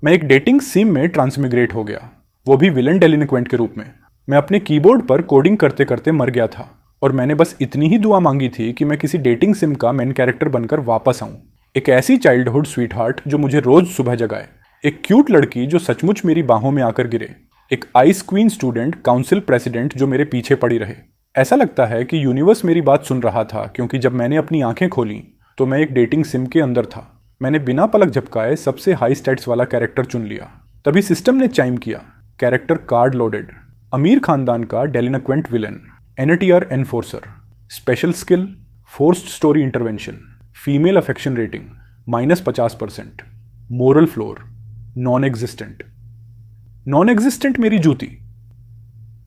मैं एक dating SIM में ट्रांसमिग्रेट हो गया, वो भी विलन डेलिंक्वेंट के रूप में। मैं अपने कीबोर्ड पर कोडिंग करते करते मर गया था और मैंने बस इतनी ही दुआ मांगी थी कि मैं किसी डेटिंग सिम का मेन कैरेक्टर बनकर वापस आऊं। एक ऐसी चाइल्डहुड स्वीटहार्ट जो मुझे रोज सुबह जगाए, एक क्यूट लड़की जो सचमुच मेरी बाहों में आकर गिरे, एक ice queen student council president जो मेरे पीछे पड़ी रहे। ऐसा लगता है कि यूनिवर्स मेरी बात सुन रहा था, क्योंकि जब मैंने अपनी आंखें खोली तो मैं एक डेटिंग सिम के अंदर था। मैंने बिना पलक झपकाए सबसे हाई स्टैट्स वाला कैरेक्टर चुन लिया। तभी सिस्टम ने चाइम किया, कैरेक्टर कार्ड लोडेड, अमीर खानदान का delinquent villain, NTR enforcer, special skill, forced story intervention, female affection rating -50%, moral floor non existent. Non existent मेरी जूती।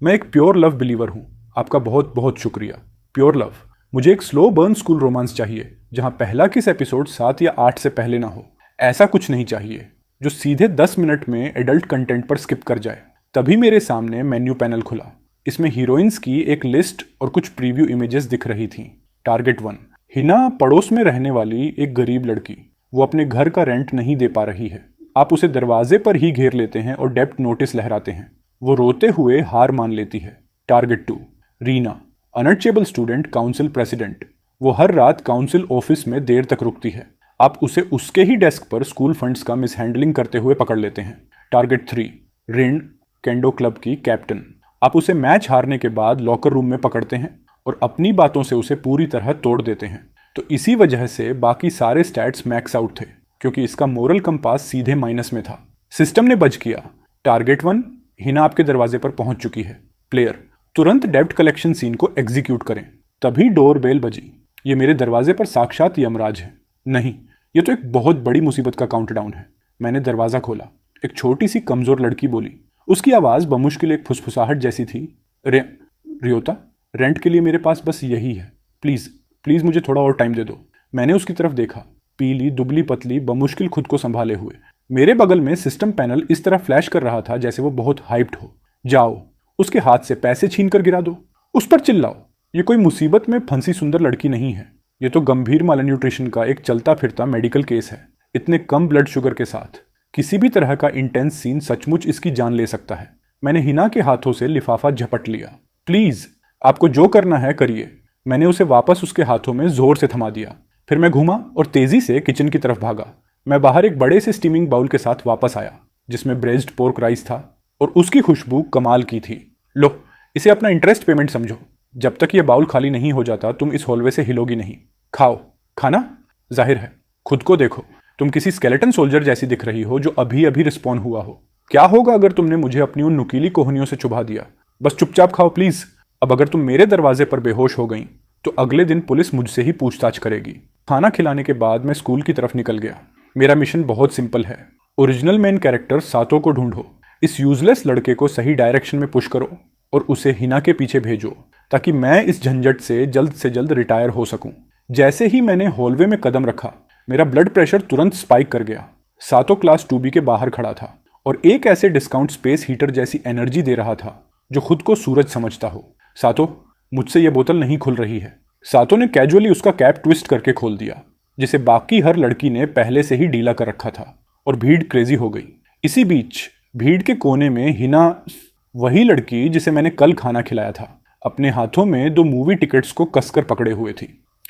मैं एक प्योर लव बिलीवर हूं। आपका बहुत बहुत शुक्रिया। Pure love. मुझे एक स्लो बर्न स्कूल रोमांस चाहिए जहां पहला किस एपिसोड 7 या 8 से पहले ना हो। ऐसा कुछ नहीं चाहिए जो सीधे 10 मिनट में एडल्ट कंटेंट पर स्किप कर जाए। तभी मेरे सामने मेन्यू पैनल खुला। इसमें हीरोइंस की एक लिस्ट और कुछ प्रीव्यू इमेजेस दिख रही थीं। टारगेट 1, हिना पड़ोस में रहने वाली एक गरीब लड़की। वो अपने घर का रेंट नहीं दे पा रही है। आप उसे दरवाजे पर ही घेर लेते हैं और डेब्ट नोटिस लहराते हैं। वो रोते हुए हार मान लेती है। Target 2, Rina, unreachable student council president. वो हर रात काउंसिल ऑफिस में देर तक रुकती है। आप उसे उसके ही डेस्क पर स्कूल फंड्स का मिसहैंडलिंग करते हुए पकड़ लेते हैं। टारगेट 3, ऋण केंडो क्लब की कैप्टन। आप उसे मैच हारने के बाद लॉकर रूम में पकड़ते हैं और अपनी बातों से उसे पूरी तरह तोड़ देते हैं। तो इसी वजह से बाकी सारे स्टैट्स मैक्स आउट थे, क्योंकि इसका मोरल कंपास सीधे माइनस में था। सिस्टम ने बज किया। टारगेट 1, हिना आपके दरवाजे पर पहुंच चुकी है। प्लेयर, तुरंत डेब्ट कलेक्शन सीन को एग्जीक्यूट करें। तभी डोर बेल बजी। ये मेरे दरवाजे पर साक्षात यमराज है। नहीं, ये तो एक बहुत बड़ी मुसीबत का काउंटडाउन है। मैंने दरवाजा खोला। एक छोटी सी कमजोर लड़की बोली। उसकी आवाज बमुश्किल एक फुसफुसाहट जैसी थी। रियोता, रेंट के लिए मेरे पास बस यही है। प्लीज प्लीज मुझे थोड़ा और टाइम दे दो। मैंने उसकी तरफ देखा, पीली दुबली पतली बमुश्किल खुद को संभाले हुए। मेरे बगल में सिस्टम पैनल इस तरह फ्लैश कर रहा था जैसे वो बहुत हाइप्ड हो। जाओ, उसके हाथ से पैसे छीन कर गिरा दो, उस पर चिल्लाओ। ये कोई मुसीबत में फंसी सुंदर लड़की नहीं है। ये तो गंभीर मालन्यूट्रिशन का एक चलता फिरता मेडिकल केस है। इतने कम ब्लड शुगर के साथ किसी भी तरह का इंटेंस सीन सचमुच इसकी जान ले सकता है। मैंने हिना के हाथों से लिफाफा झपट लिया। प्लीज, आपको जो करना है करिए। मैंने उसे वापस उसके हाथों में जोर से थमा दिया। फिर मैं घूमा और तेजी से किचन की तरफ भागा। मैं बाहर एक बड़े से स्टीमिंग बाउल के साथ वापस आया, जिसमें ब्रेज्ड पोर्क राइस था और उसकी खुशबू कमाल की थी। लो, इसे अपना इंटरेस्ट पेमेंट समझो। जब तक ये बाउल खाली नहीं हो जाता तुम इस हॉलवे से हिलोगी नहीं। खाओ। खाना? जाहिर है। खुद को देखो, तुम किसी स्केलेटन सोल्जर जैसी दिख रही हो जो अभी अभी रिस्पॉन हुआ हो। क्या होगा अगर तुमने मुझे अपनी उन नुकीली कोहनियों से चुभा दिया? बस चुपचाप खाओ प्लीज। अब अगर तुम मेरे दरवाजे पर बेहोश हो गई तो अगले दिन पुलिस मुझसे ही पूछताछ करेगी। खाना खिलाने के बाद मैं स्कूल की तरफ निकल गया। मेरा मिशन बहुत सिंपल है। ओरिजिनल मेन कैरेक्टर सातो को ढूंढो, इस यूजलेस लड़के को सही डायरेक्शन में पुश करो और उसे हिना के पीछे भेजो, ताकि मैं इस झंझट से जल्द रिटायर हो सकूं। जैसे ही मैंने हॉलवे में कदम रखा, मेरा ब्लड प्रेशर तुरंत स्पाइक कर गया। सातो क्लास 2B के बाहर खड़ा था और एक ऐसे डिस्काउंट स्पेस हीटर जैसी एनर्जी दे रहा था जो खुद को सूरज समझता हो। सातो, मुझसे यह बोतल नहीं खुल रही है। सातो ने कैजुअली उसका कैप ट्विस्ट करके खोल दिया, जिसे बाकी हर लड़की ने पहले से ही ढीला कर रखा था, और भीड़ क्रेजी हो गई। इसी बीच भीड़ के कोने में हिना, वही लड़की जिसे मैंने कल खाना खिलाया था, अपने हाथों में 2 मूवी टिकट्स को कसकर पकड़े हुए थी।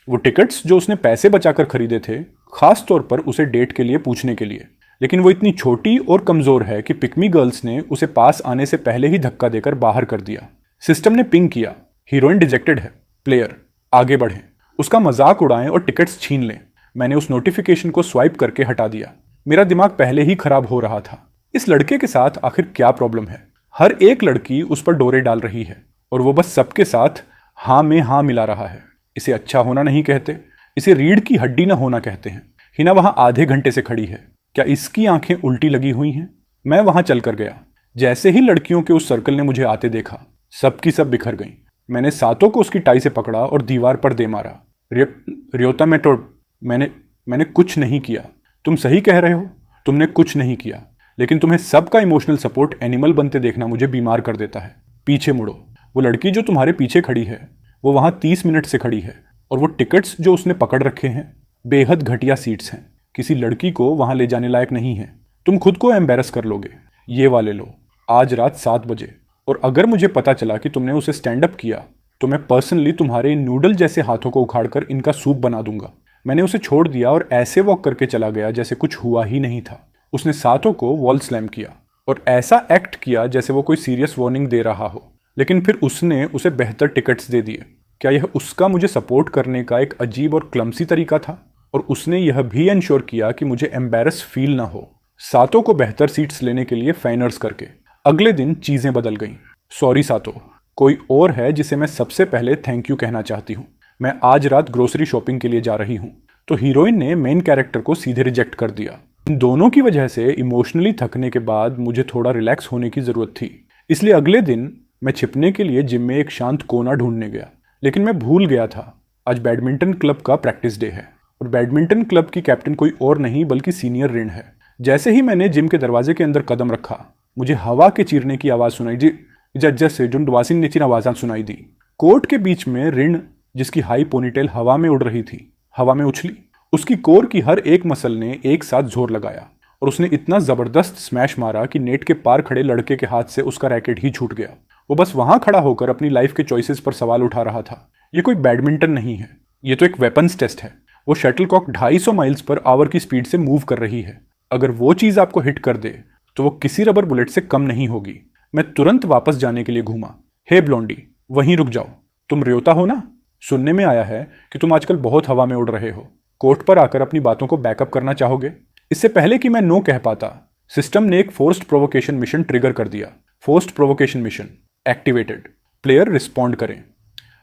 वो टिकट्स जो उसने पैसे बचाकर खरीदे थे, खास तौर पर उसे डेट के लिए पूछने के लिए। लेकिन वो इतनी छोटी और कमजोर है कि पिकमी गर्ल्स ने उसे पास आने से पहले ही धक्का देकर बाहर कर दिया। सिस्टम ने पिंग किया, हीरोइन डिजेक्टेड है। प्लेयर, आगे बढ़ें, उसका मजाक उड़ाएं और टिकट्स छीन लें। मैंने उस नोटिफिकेशन को स्वाइप करके हटा दिया। मेरा दिमाग पहले ही खराब हो रहा था। इस लड़के के साथ आखिर क्या प्रॉब्लम है? हर एक लड़की उस पर डोरे डाल रही है और वो बस सबके साथ हाँ में हाँ मिला रहा है। इसे अच्छा होना नहीं कहते, इसे रीढ़ की हड्डी ना होना कहते हैं। हिना वहां आधे घंटे से खड़ी है। क्या इसकी आंखें उल्टी लगी हुई हैं? मैं वहां चलकर गया। जैसे ही लड़कियों के उस सर्कल ने मुझे आते देखा, सबकी सब बिखर गईं। मैंने सातों को उसकी टाई से पकड़ा और दीवार पर दे मारा। रियोता, मैंने कुछ नहीं किया। तुम सही कह रहे हो, तुमने कुछ नहीं किया, लेकिन तुम्हें सबका इमोशनल सपोर्ट एनिमल बनते देखना मुझे बीमार कर देता है। पीछे मुड़ो। वो लड़की जो तुम्हारे पीछे खड़ी है, वो वहां 30 मिनट से खड़ी है, और वो टिकट्स जो उसने पकड़ रखे हैं बेहद घटिया सीट्स हैं। किसी लड़की को वहां ले जाने लायक नहीं है। तुम खुद को एम्बेरस कर लोगे। ये वाले लो, आज रात 7 बजे। और अगर मुझे पता चला कि तुमने उसे स्टैंड अप किया तो मैं पर्सनली तुम्हारे इन नूडल जैसे हाथों को उखाड़कर इनका सूप बना दूंगा। मैंने उसे छोड़ दिया और ऐसे वॉक करके चला गया जैसे कुछ हुआ ही नहीं था। उसने साथों को वॉल स्लैम किया और ऐसा एक्ट किया जैसे वो कोई सीरियस वार्निंग दे रहा हो, लेकिन फिर उसने उसे बेहतर टिकट्स दे दिए। क्या यह उसका मुझे सपोर्ट करने का एक अजीब और क्लमसी तरीका था? और उसने यह भी इंश्योर किया कि मुझे एम्बेरस फील ना हो, सातों को बेहतर सीट्स लेने के लिए फाइनर्स करके। अगले दिन चीजें बदल गईं। सॉरी सातो, कोई और है जिसे मैं सबसे पहले थैंक यू कहना चाहती हूँ। मैं आज रात ग्रोसरी शॉपिंग के लिए जा रही हूँ। तो हीरोइन ने मेन कैरेक्टर को सीधे रिजेक्ट कर दिया। इन दोनों की वजह से इमोशनली थकने के बाद मुझे थोड़ा रिलैक्स होने की ज़रूरत थी। इसलिए अगले दिन मैं छिपने के लिए जिम में एक शांत कोना ढूंढने गया, लेकिन मैं भूल गया था आज बैडमिंटन क्लब का प्रैक्टिस डे है और बैडमिंटन क्लब की कैप्टन कोई और नहीं बल्कि सीनियर ऋण है। जैसे ही मैंने जिम के दरवाजे के अंदर कदम रखा, मुझे हवा के चीरने की आवाज़ सुनाई दी। जैसे जो डवासिन नीची आवाज़ सुनाई दी। कोर्ट के बीच में ऋण, जिसकी हाई पोनीटेल हवा में उड़ रही थी, हवा में उछली। उसकी कोर की हर एक मसल ने एक साथ जोर लगाया और उसने इतना जबरदस्त स्मैश मारा कि नेट के पार खड़े लड़के के हाथ से उसका रैकेट ही छूट गया। वो बस वहां खड़ा होकर अपनी लाइफ के चॉइसेस पर सवाल उठा रहा था। ये कोई बैडमिंटन नहीं है, ये तो एक वेपन्स टेस्ट है। वो शटलकॉक 250 माइल्स पर आवर की स्पीड से मूव कर रही है। अगर वो चीज आपको हिट कर दे तो वो किसी रबर बुलेट से कम नहीं होगी। मैं तुरंत वापस जाने के लिए घूमा। हे ब्लोंडी, वहीं रुक जाओ। तुम र्योता हो ना? सुनने में आया है कि तुम आजकल बहुत हवा में उड़ रहे हो। कोर्ट पर आकर अपनी बातों को बैकअप करना चाहोगे? इससे पहले कि मैं नो कह पाता, सिस्टम ने एक फोर्स्ड प्रोवोकेशन मिशन ट्रिगर कर दिया। Forced provocation mission activated. Player respond करें।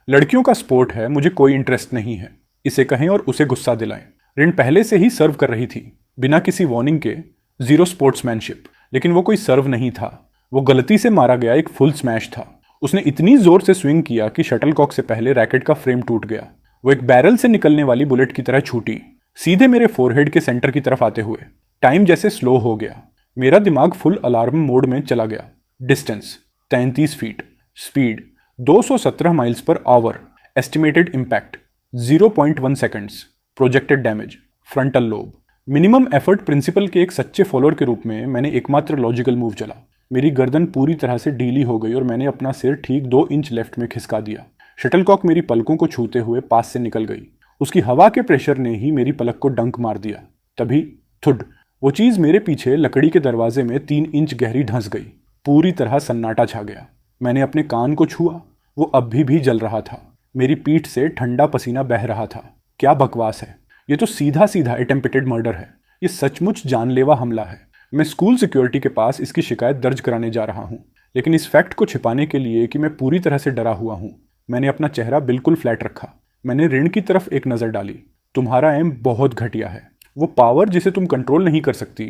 लड़कियों का स्पोर्ट है, मुझे कोई इंटरेस्ट नहीं है, इसे कहें और उसे गुस्सा दिलाएं। ऋण पहले से ही सर्व कर रही थी, बिना किसी वार्निंग के, जीरो स्पोर्ट्समैनशिप। लेकिन वो कोई सर्व नहीं था, वो गलती से मारा गया एक फुल स्मैश था। उसने इतनी जोर से स्विंग किया कि शटलकॉक से पहले रैकेट का फ्रेम टूट गया। वो एक बैरल से निकलने वाली बुलेट की तरह छूटी, सीधे मेरे फोरहेड के सेंटर की तरफ आते हुए। टाइम जैसे स्लो हो गया। मेरा दिमाग फुल अलार्म मोड में चला गया। Distance 33 feet, speed 217 miles per hour, estimated impact 0.1 seconds, projected damage frontal lobe. Minimum effort principle के एक सच्चे फॉलोअर के रूप में मैंने एकमात्र लॉजिकल मूव चला। मेरी गर्दन पूरी तरह से ढीली हो गई और मैंने अपना सिर ठीक 2 इंच लेफ्ट में खिसका दिया। शटलकॉक मेरी पलकों को छूते हुए पास से निकल गई। उसकी हवा के प्रेशर ने ही मेरी पलक को डंक मार दिया। तभी थुड, वो चीज मेरे पीछे लकड़ी के दरवाजे में 3 इंच गहरी धंस गई। पूरी तरह सन्नाटा छा गया। मैंने अपने कान को छुआ, वो अब भी जल रहा था। मेरी पीठ से ठंडा पसीना बह रहा था। क्या बकवास है, ये तो सीधा सीधा अटेम्प्टेड मर्डर है। ये सचमुच जानलेवा हमला है। मैं स्कूल सिक्योरिटी के पास इसकी शिकायत दर्ज कराने जा रहा हूँ, लेकिन इस फैक्ट को छिपाने के लिए कि मैं पूरी तरह से डरा हुआ हूँ, मैंने अपना चेहरा बिल्कुल फ्लैट रखा। मैंने ऋण की तरफ एक नज़र डाली। तुम्हारा एम बहुत घटिया है। वो पावर जिसे तुम कंट्रोल नहीं कर सकती,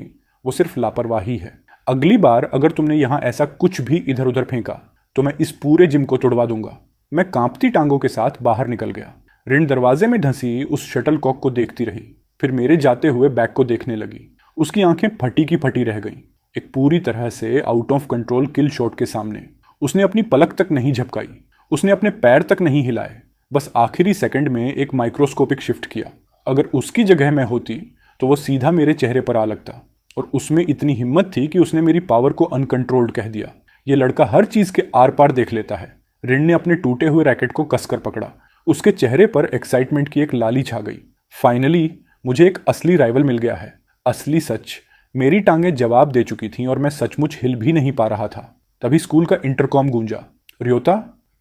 वो सिर्फ लापरवाही है। अगली बार अगर तुमने यहाँ ऐसा कुछ भी इधर उधर फेंका तो मैं इस पूरे जिम को तोड़वा दूंगा। मैं कांपती टांगों के साथ बाहर निकल गया। ऋण दरवाजे में धंसी उस शटलकॉक को देखती रही, फिर मेरे जाते हुए बैग को देखने लगी। उसकी आंखें फटी की फटी रह गईं, एक पूरी तरह से out of control kill shot के सामने। उसने अपनी पलक तक नहीं झपकाई, उसने अपने पैर तक नहीं हिलाए, बस आखिरी सेकंड में एक माइक्रोस्कोपिक शिफ्ट किया। अगर उसकी जगह मैं होती तो वो सीधा मेरे चेहरे पर आ लगता, और उसमें इतनी हिम्मत थी कि उसने मेरी पावर को अनकंट्रोल्ड कह दिया। ये लड़का हर चीज के आर पार देख लेता है। ऋण ने अपने टूटे हुए रैकेट को कसकर पकड़ा। उसके चेहरे पर एक्साइटमेंट की एक लाली छा गई। फाइनली मुझे एक असली राइवल मिल गया है। असली सच। मेरी टांगें जवाब दे चुकी थीं और मैं सचमुच हिल भी नहीं पा रहा था। तभी स्कूल का इंटरकॉम गूंजा। र्योता,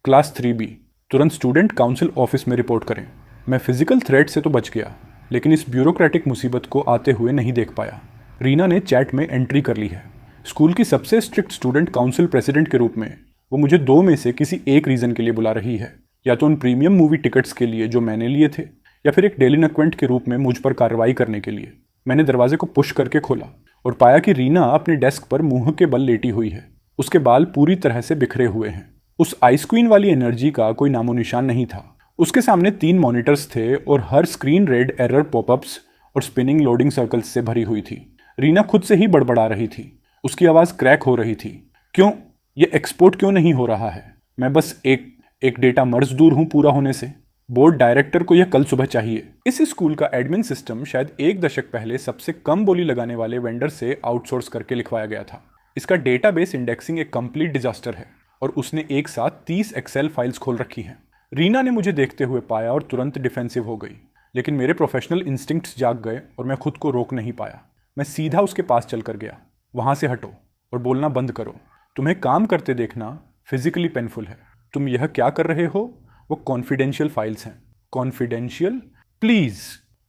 क्लास 3B, तुरंत स्टूडेंट काउंसिल ऑफिस में रिपोर्ट करें। मैं फिजिकल थ्रेट से तो बच गया, लेकिन इस ब्यूरोक्रेटिक मुसीबत को आते हुए नहीं देख पाया। रीना ने चैट में एंट्री कर ली है। स्कूल की सबसे स्ट्रिक्ट स्टूडेंट काउंसिल प्रेसिडेंट के रूप में वो मुझे 2 में से किसी एक रीज़न के लिए बुला रही है। या तो उन प्रीमियम मूवी टिकट्स के लिए जो मैंने लिए थे, या फिर एक डेलिनक्वेंट के रूप में मुझ पर कार्रवाई करने के लिए। मैंने दरवाजे को पुश करके खोला और पाया कि रीना अपने डेस्क पर मुंह के बल लेटी हुई है। उसके बाल पूरी तरह से बिखरे हुए हैं। उस आइस क्वीन वाली एनर्जी का कोई नामो निशान नहीं था। उसके सामने 3 मॉनिटर्स थे और हर स्क्रीन रेड एरर पॉपअप्स और स्पिनिंग लोडिंग सर्कल्स से भरी हुई थी। रीना खुद से ही बड़बड़ा रही थी। उसकी आवाज़ क्रैक हो रही थी। क्यों ये एक्सपोर्ट क्यों नहीं हो रहा है? मैं बस एक डेटा मर्ज दूर हूँ पूरा होने से। बोर्ड डायरेक्टर को यह कल सुबह चाहिए। इस स्कूल का एडमिन सिस्टम शायद 1 दशक पहले सबसे कम बोली लगाने वाले वेंडर से आउटसोर्स करके लिखवाया गया था। इसका डेटाबेस इंडेक्सिंग एक कंप्लीट डिजास्टर है और उसने एक साथ 30 एक्सेल फाइल्स खोल रखी हैं। रीना ने मुझे देखते हुए पाया और तुरंत डिफेंसिव हो गई, लेकिन मेरे प्रोफेशनल इंस्टिंक्ट्स जाग गए और मैं खुद को रोक नहीं पाया। मैं सीधा उसके पास चल कर गया। वहाँ से हटो और बोलना बंद करो। तुम्हें काम करते देखना फिजिकली पेनफुल है। तुम यह क्या कर रहे हो? वो कॉन्फिडेंशियल फाइल्स हैं। कॉन्फिडेंशियल? प्लीज़।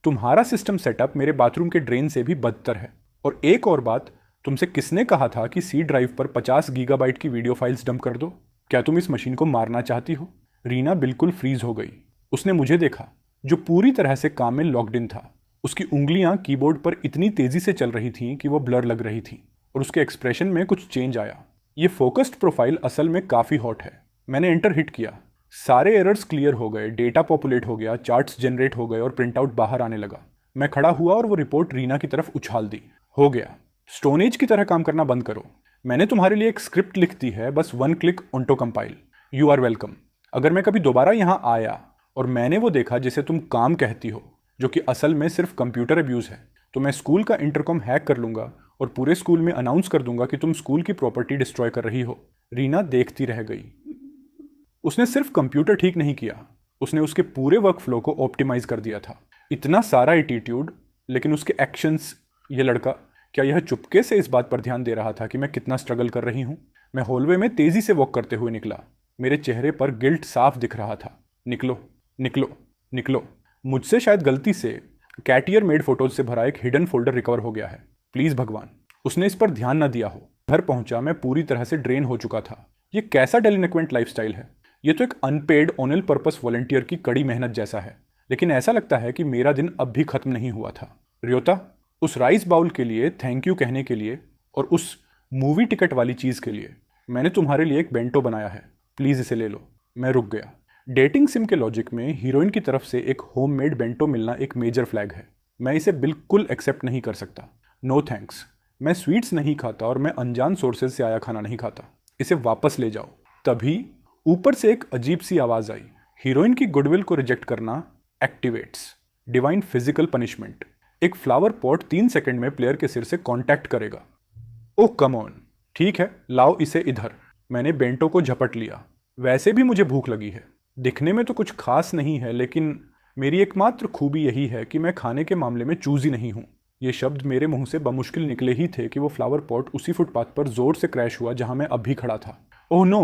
तुम्हारा सिस्टम सेटअप मेरे बाथरूम के ड्रेन से भी बदतर है। और एक और बात, तुमसे किसने कहा था कि सी ड्राइव पर 50 गीगाबाइट की वीडियो फाइल्स डंप कर दो? क्या तुम इस मशीन को मारना चाहती हो? रीना बिल्कुल फ्रीज हो गई। उसने मुझे देखा, जो पूरी तरह से काम में लॉक्ड इन था। उसकी उंगलियां कीबोर्ड पर इतनी तेजी से चल रही थीं कि वो ब्लर लग रही थी और उसके एक्सप्रेशन में कुछ चेंज आया। ये फोकस्ड प्रोफाइल असल में काफ़ी हॉट है। मैंने एंटर हिट किया। सारे एरर्स क्लियर हो गए, डेटा पॉपुलेट हो गया, चार्ट्स जनरेट हो गए और प्रिंट आउट बाहर आने लगा। मैं खड़ा हुआ और वो रिपोर्ट रीना की तरफ उछाल दी। हो गया। स्टोन एज की तरह काम करना बंद करो। मैंने तुम्हारे लिए एक स्क्रिप्ट लिख दी है, बस 1 click auto compile. You are welcome. अगर मैं कभी दोबारा यहाँ आया और मैंने वो देखा जिसे तुम काम कहती हो, जो कि असल में सिर्फ कंप्यूटर अब्यूज़ है, तो मैं स्कूल का इंटरकॉम हैक कर लूँगा और पूरे स्कूल में अनाउंस कर दूंगा कि तुम स्कूल की प्रॉपर्टी डिस्ट्रॉय कर रही हो। रीना देखती रह गई। उसने सिर्फ कंप्यूटर ठीक नहीं किया, उसने उसके पूरे वर्क फ्लो को ऑप्टिमाइज कर दिया था। इतना सारा एटीट्यूड, लेकिन उसके एक्शंस। ये लड़का, क्या यह चुपके से इस बात पर ध्यान दे रहा था कि मैं कितना स्ट्रगल कर रही हूँ? मैं हॉलवे में तेजी से वॉक करते हुए निकला। मेरे चेहरे पर गिल्ट साफ दिख रहा था। निकलो निकलो निकलो। मुझसे शायद गलती से कैटियर मेड फोटोज से भरा एक हिडन फोल्डर रिकवर हो गया है। प्लीज भगवान, उसने इस पर ध्यान न दिया हो। घर पहुंचा, मैं पूरी तरह से ड्रेन हो चुका था। ये कैसा डेलिक्वेंट लाइफस्टाइल है? ये तो एक अनपेड ऑनल पर्पस वॉलंटियर की कड़ी मेहनत जैसा है। लेकिन ऐसा लगता है कि मेरा दिन अब भी खत्म नहीं हुआ था। रियोता, उस राइस बाउल के लिए थैंक यू कहने के लिए और उस मूवी टिकट वाली चीज़ के लिए मैंने तुम्हारे लिए एक बेंटो बनाया है। प्लीज़ इसे ले लो। मैं रुक गया। डेटिंग सिम के लॉजिक में हीरोइन की तरफ से एक होममेड बेंटो मिलना एक मेजर फ्लैग है। मैं इसे बिल्कुल एक्सेप्ट नहीं कर सकता। No thanks. मैं स्वीट्स नहीं खाता और मैं अनजान सोर्सेज से आया खाना नहीं खाता। इसे वापस ले जाओ। तभी ऊपर से एक अजीब सी आवाज़ आई। हीरोइन की गुडविल को रिजेक्ट करना एक्टिवेट्स डिवाइन फिजिकल पनिशमेंट। एक फ्लावर पॉट 3 सेकंड में प्लेयर के सिर से कांटेक्ट करेगा। ओह कम ऑन। ठीक है, लाओ इसे इधर। मैंने बेंटो को झपट लिया। वैसे भी मुझे भूख लगी है। दिखने में तो कुछ खास नहीं है, लेकिन मेरी एकमात्र खूबी यही है कि मैं खाने के मामले में चूजी नहीं हूँ। ये शब्द मेरे मुंह से बमुश्किल निकले ही थे कि वो फ्लावर पॉट उसी फुटपाथ पर जोर से क्रैश हुआ जहां मैं अभी खड़ा था। Oh no.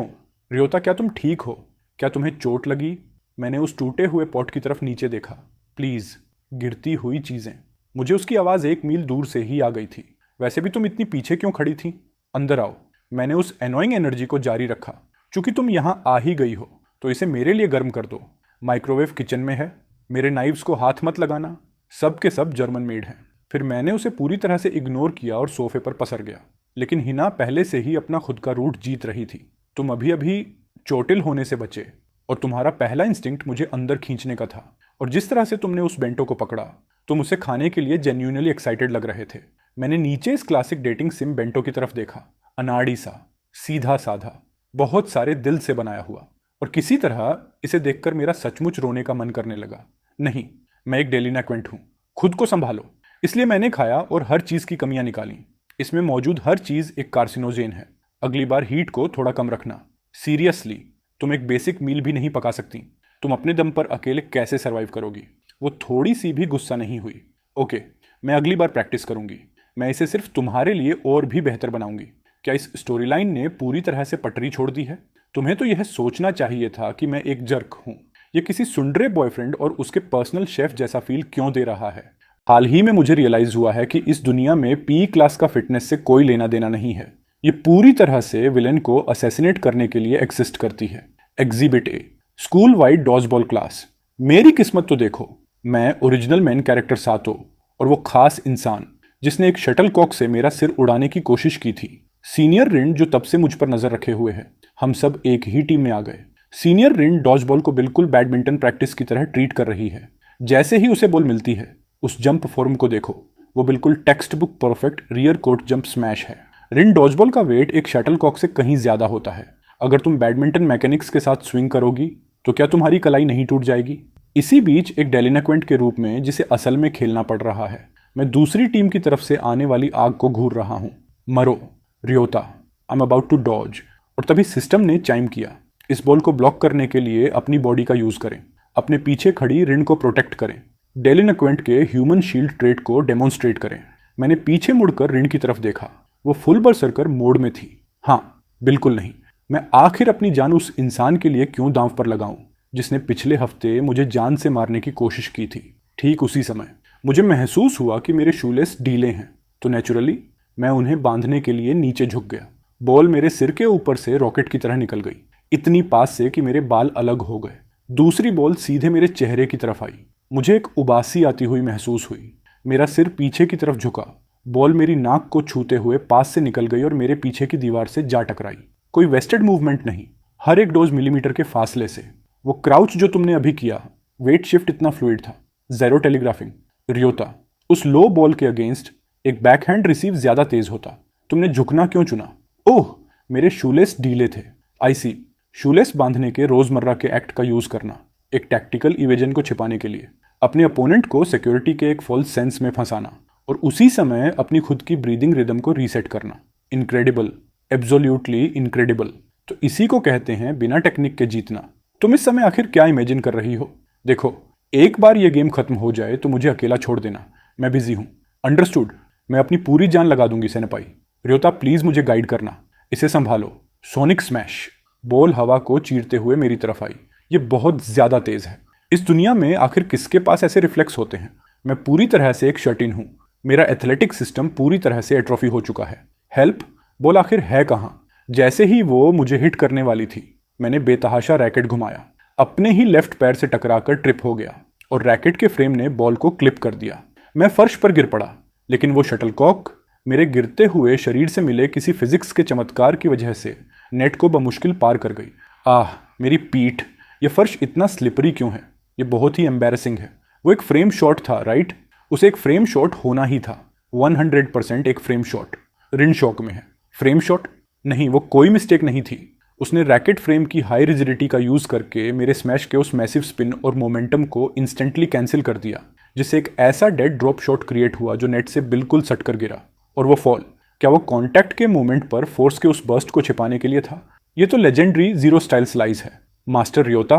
रियोता, क्या तुम ठीक हो? क्या तुम्हें चोट लगी? मैंने उस टूटे हुए पॉट की तरफ नीचे देखा। प्लीज। गिरती हुई चीजें। मुझे उसकी आवाज़ 1 मील दूर से ही आ गई थी। वैसे भी तुम इतनी पीछे क्यों खड़ी थी? अंदर आओ। मैंने उस एनोइंग एनर्जी को जारी रखा। चूंकि तुम यहाँ आ ही गई हो तो इसे मेरे लिए गर्म कर दो। माइक्रोवेव किचन में है। मेरे नाइफ्स को हाथ मत लगाना। सब के सब जर्मन मेड हैं। फिर मैंने उसे पूरी तरह से इग्नोर किया और सोफे पर पसर गया। लेकिन हिना पहले से ही अपना खुद का रूट जीत रही थी। तुम अभी अभी चोटिल होने से बचे और तुम्हारा पहला इंस्टिंक्ट मुझे अंदर खींचने का था। और जिस तरह से तुमने उस बेंटो को पकड़ा, तुम उसे खाने के लिए जेन्युइनली एक्साइटेड लग रहे थे। मैंने नीचे इस क्लासिक डेटिंग सिम बेंटो की तरफ देखा। अनाड़ी सा, सीधा साधा, बहुत सारे दिल से बनाया हुआ। और किसी तरह इसे देखकर मेरा सचमुच रोने का मन करने लगा। नहीं, मैं एक डेलिक्वेंट हूँ। खुद को संभालो। इसलिए मैंने खाया और हर चीज़ की कमियां निकाली। इसमें मौजूद हर चीज़ एक कार्सिनोजेन है। अगली बार हीट को थोड़ा कम रखना। सीरियसली, तुम एक बेसिक मील भी नहीं पका सकती। तुम अपने दम पर अकेले कैसे सर्वाइव करोगी? वो थोड़ी सी भी गुस्सा नहीं हुई। ओके, मैं अगली बार प्रैक्टिस करूंगी। मैं इसे सिर्फ तुम्हारे लिए और भी बेहतर बनाऊंगी। क्या इस स्टोरी लाइन ने पूरी तरह से पटरी छोड़ दी है? तुम्हें तो यह सोचना चाहिए था कि मैं एक जर्क हूँ। ये किसी सुंडरे बॉयफ्रेंड और उसके पर्सनल शेफ जैसा फील क्यों दे रहा है? हाल ही में मुझे रियलाइज हुआ है कि इस दुनिया में पी क्लास का फिटनेस से कोई लेना देना नहीं है। ये पूरी तरह से विलेन को असैसिनेट करने के लिए एग्जिस्ट करती है। Exhibit A, school wide dodgeball class. मेरी किस्मत तो देखो, मैं ओरिजिनल मेन कैरेक्टर सातो और वो खास इंसान जिसने एक शटल कॉक से मेरा सिर उड़ाने की कोशिश की थी। सीनियर रिन जो तब से मुझ पर नजर रखे हुए है। हम सब एक ही टीम में आ गए। सीनियर रिन डॉजबॉल को बिल्कुल बैडमिंटन प्रैक्टिस की तरह ट्रीट कर रही है। जैसे ही उसे बॉल मिलती है, उस जंप फॉर्म को देखो, वो बिल्कुल text book perfect rear court jump smash है। रिन डॉजबॉल का वेट एक शटल कॉक से कहीं ज्यादा होता है। अगर तुम बैडमिंटन मैकेनिक्स के साथ स्विंग करोगी तो क्या तुम्हारी कलाई नहीं टूट जाएगी? इसी बीच एक डेलिनक्वेंट के रूप में जिसे असल में खेलना पड़ रहा है, मैं दूसरी टीम की तरफ से आने वाली आग को घूर रहा हूँ। मरो Ryota, I am about to dodge. और तभी सिस्टम ने चाइम किया। इस बॉल को ब्लॉक करने के लिए अपनी बॉडी का यूज करें, अपने पीछे खड़ी रिन को प्रोटेक्ट करें, डेलिनक्वेंट के ह्यूमन शील्ड ट्रेट को डेमोन्स्ट्रेट करें। मैंने पीछे मुड़कर रिन की तरफ देखा। वो फुल बरसर्कर मोड में थी। हाँ, बिल्कुल नहीं। मैं आखिर अपनी जान उस इंसान के लिए क्यों दांव पर लगाऊं जिसने पिछले हफ्ते मुझे जान से मारने की कोशिश की थी। ठीक उसी समय मुझे महसूस हुआ कि मेरे शूलेस ढीले हैं, तो नेचुरली मैं उन्हें बांधने के लिए नीचे झुक गया। बॉल मेरे सिर के ऊपर से रॉकेट की तरह निकल गई, इतनी पास से कि मेरे बाल अलग हो गए। दूसरी बॉल सीधे मेरे चेहरे की तरफ आई। मुझे एक उबासी आती हुई महसूस हुई। मेरा सिर पीछे की तरफ झुका। बॉल मेरी नाक को छूते हुए पास से निकल गई और मेरे पीछे की दीवार से जा टकराई। कोई वेस्टेड मूवमेंट नहीं, हर एक डोज मिलीमीटर के फासले से। वो क्राउच जो तुमने अभी किया, वेट शिफ्ट इतना फ्लूइड था। ज़ेरो टेलीग्राफिंग। रियोता, उस लो बॉल के अगेंस्ट एक बैकहैंड रिसीव ज्यादा तेज होता। तुमने झुकना क्यों चुना? ओह, मेरे शूलेस ढीले थे। आई सी। शूलेस बांधने के रोजमर्रा के एक्ट का यूज करना, एक टैक्टिकल इवेजन को छिपाने के लिए, अपने अपोनेंट को सिक्योरिटी के एक फॉल्स सेंस में फंसाना और उसी समय अपनी खुद की ब्रीदिंग रिदम को रीसेट करना। Incredible, absolutely incredible. तो इसी को कहते हैं बिना टेक्निक के जीतना। तुम इस समय आखिर क्या इमेजिन कर रही हो? देखो, एक बार ये गेम खत्म हो जाए तो मुझे अकेला छोड़ देना, मैं बिजी हूं। अंडरस्टूड? मैं अपनी पूरी जान लगा दूंगी सेनापाई। रियोता, प्लीज मुझे गाइड करना, इसे संभालो। Sonic smash. बॉल हवा को चीरते हुए मेरी तरफ आई। ये बहुत ज्यादा तेज है। इस दुनिया में आखिर किसके पास ऐसे रिफ्लेक्स होते हैं? मैं पूरी तरह से एक शट इन हूं। मेरा एथलेटिक सिस्टम पूरी तरह से एट्रोफी हो चुका है। हेल्प? बॉल आखिर है कहां? जैसे ही वो मुझे हिट करने वाली थी, मैंने बेतहाशा रैकेट घुमाया। अपने ही लेफ्ट पैर से टकराकर ट्रिप हो गया और रैकेट के फ्रेम ने बॉल को क्लिप कर दिया। मैं फर्श पर गिर पड़ा, लेकिन वो शटलकॉक मेरे गिरते हुए शरीर से मिले किसी फिजिक्स के चमत्कार की वजह से नेट को बमुश्किल पार कर गई। आह, मेरी पीठ! ये फर्श इतना स्लिपरी क्यों है? ये बहुत ही एम्बैरेसिंग है। वो एक फ्रेम शॉट था, राइट? उसे एक फ्रेम शॉट होना ही था। 100% एक फ्रेम शॉट। रिन शॉक में है। Frame shot? नहीं, वो कोई मिस्टेक नहीं थी। उसने रैकेट फ्रेम की हाई रिजिडिटी का यूज करके मेरे स्मैश के उस मैसिव स्पिन और मोमेंटम को इंस्टेंटली कैंसिल कर दिया, जिससे एक ऐसा डेड ड्रॉप शॉट क्रिएट हुआ जो नेट से बिल्कुल सट कर गिरा। और वो फॉल, क्या वो कांटेक्ट के मोमेंट पर फोर्स के उस बर्स्ट को छिपाने के लिए था? ये तो लेजेंडरी जीरो स्टाइल स्लाइस है। मास्टर रियोता,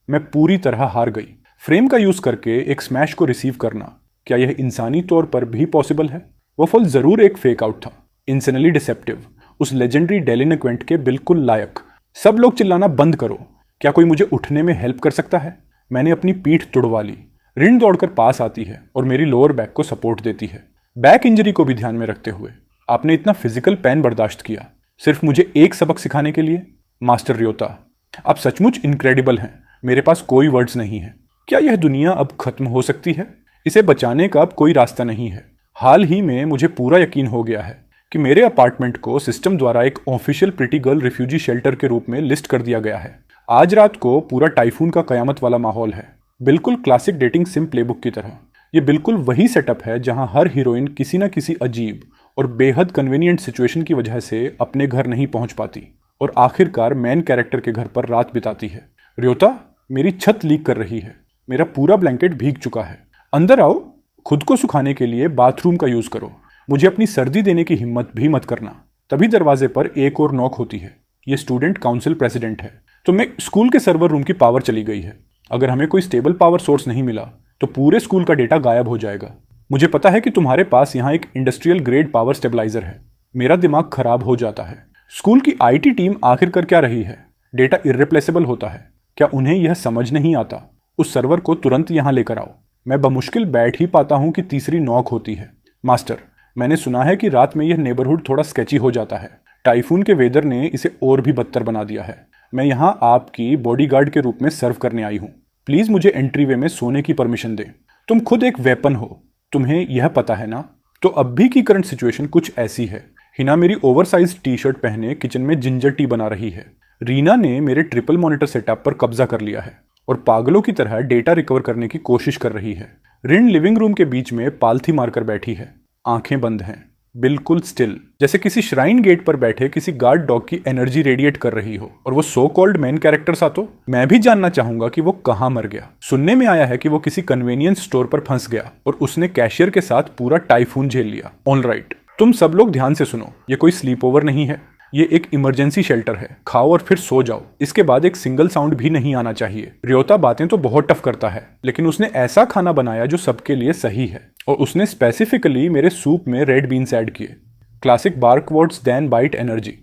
मैं पूरी तरह हार गई। फ्रेम का यूज करके एक स्मैश को रिसीव करना, क्या यह इंसानी तौर पर भी पॉसिबल है? वो फॉल जरूर एक फेक आउट था, इंसनली डिसेप्टिव, उस लेजेंडरी डेलिनक्वेंट के बिल्कुल लायक। सब लोग चिल्लाना बंद करो। क्या कोई मुझे उठने में हेल्प कर सकता है? मैंने अपनी पीठ तुड़वा ली। रिन दौड़कर पास आती है और मेरी लोअर बैक को सपोर्ट देती है, बैक इंजरी को भी ध्यान में रखते हुए। आपने इतना फिजिकल पेन बर्दाश्त किया सिर्फ मुझे एक सबक सिखाने के लिए? मास्टर रियोता, आप सचमुच इनक्रेडिबल हैं। मेरे पास कोई वर्ड्स नहीं है। क्या यह दुनिया अब खत्म हो सकती है? इसे बचाने का अब कोई रास्ता नहीं है। हाल ही में मुझे पूरा यकीन हो गया है कि मेरे अपार्टमेंट को सिस्टम द्वारा एक official pretty girl refugee shelter के रूप में लिस्ट कर दिया गया है। आज रात को पूरा टाइफून का कयामत वाला माहौल है, बिल्कुल क्लासिक डेटिंग सिम प्लेबुक की तरह। ये बिल्कुल वही सेटअप है जहां हर हीरोइन किसी न किसी अजीब और बेहद कन्वीनियंट सिचुएशन की वजह से अपने घर नहीं पहुंच पाती और आखिरकार मेन कैरेक्टर के घर पर रात बिताती है। रियोता, मेरी छत लीक कर रही है। मेरा पूरा ब्लैंकेट भीग चुका है। अंदर आओ। खुद को सुखाने के लिए बाथरूम का यूज करो। मुझे अपनी सर्दी देने की हिम्मत भी मत करना। तभी दरवाजे पर एक और नॉक होती है। ये स्टूडेंट काउंसिल प्रेसिडेंट है। तो मैं स्कूल के सर्वर रूम की पावर चली गई है। अगर हमें कोई स्टेबल पावर सोर्स नहीं मिला तो पूरे स्कूल का डेटा गायब हो जाएगा। मुझे पता है कि तुम्हारे पास यहाँ एक इंडस्ट्रियल ग्रेड पावर स्टेबलाइजर है। मेरा दिमाग खराब हो जाता है। स्कूल की आईटी टीम आखिर कर क्या रही है? डेटा इर्रिप्लेसेबल होता है। क्या उन्हें यह समझ नहीं आता? उस सर्वर को तुरंत यहाँ लेकर आओ। मैं बमुश्किल बैठ ही पाता हूँ कि तीसरी नॉक होती है। मास्टर, मैंने सुना है कि रात में यह नेबरहुड थोड़ा स्केची हो जाता है। टाइफून के वेदर ने इसे और भी बदतर बना दिया है। मैं यहाँ आपकी बॉडीगार्ड के रूप में सर्व करने आई हूँ। प्लीज मुझे एंट्रीवे में सोने की परमिशन दें। तुम खुद एक वेपन हो, तुम्हें यह पता है ना? तो अब भी की करंट सिचुएशन कुछ ऐसी है। हिना मेरी ओवरसाइज टी शर्ट पहने किचन में जिंजर टी बना रही है। रीना ने मेरे ट्रिपल मॉनिटर सेटअप पर कब्जा कर लिया है और पागलों की तरह डेटा रिकवर करने की कोशिश कर रही है। रिन लिविंग रूम के बीच में पालथी मारकर बैठी है, आंखें बंद हैं। बिल्कुल स्टिल, जैसे किसी श्राइन गेट पर बैठे किसी गार्ड डॉग की एनर्जी रेडिएट कर रही हो। और वो सो कॉल्ड मेन कैरेक्टर सातो, मैं भी जानना चाहूंगा कि वो कहां मर गया। सुनने में आया है कि वो किसी कन्वीनियंस स्टोर पर फंस गया और उसने कैशियर के साथ पूरा टाइफून झेल लिया। ऑलराइट, तुम सब लोग ध्यान से सुनो, ये कोई स्लीप ओवर नहीं है, ये एक इमरजेंसी शेल्टर है। खाओ और फिर सो जाओ। इसके बाद एक सिंगल साउंड भी नहीं आना चाहिए। रियोता बातें तो बहुत टफ करता है, लेकिन उसने ऐसा खाना बनाया जो सबके लिए सही है। और उसने स्पेसिफिकली मेरे सूप में रेड बीन्स ऐड किए। Classic bark words than bite energy.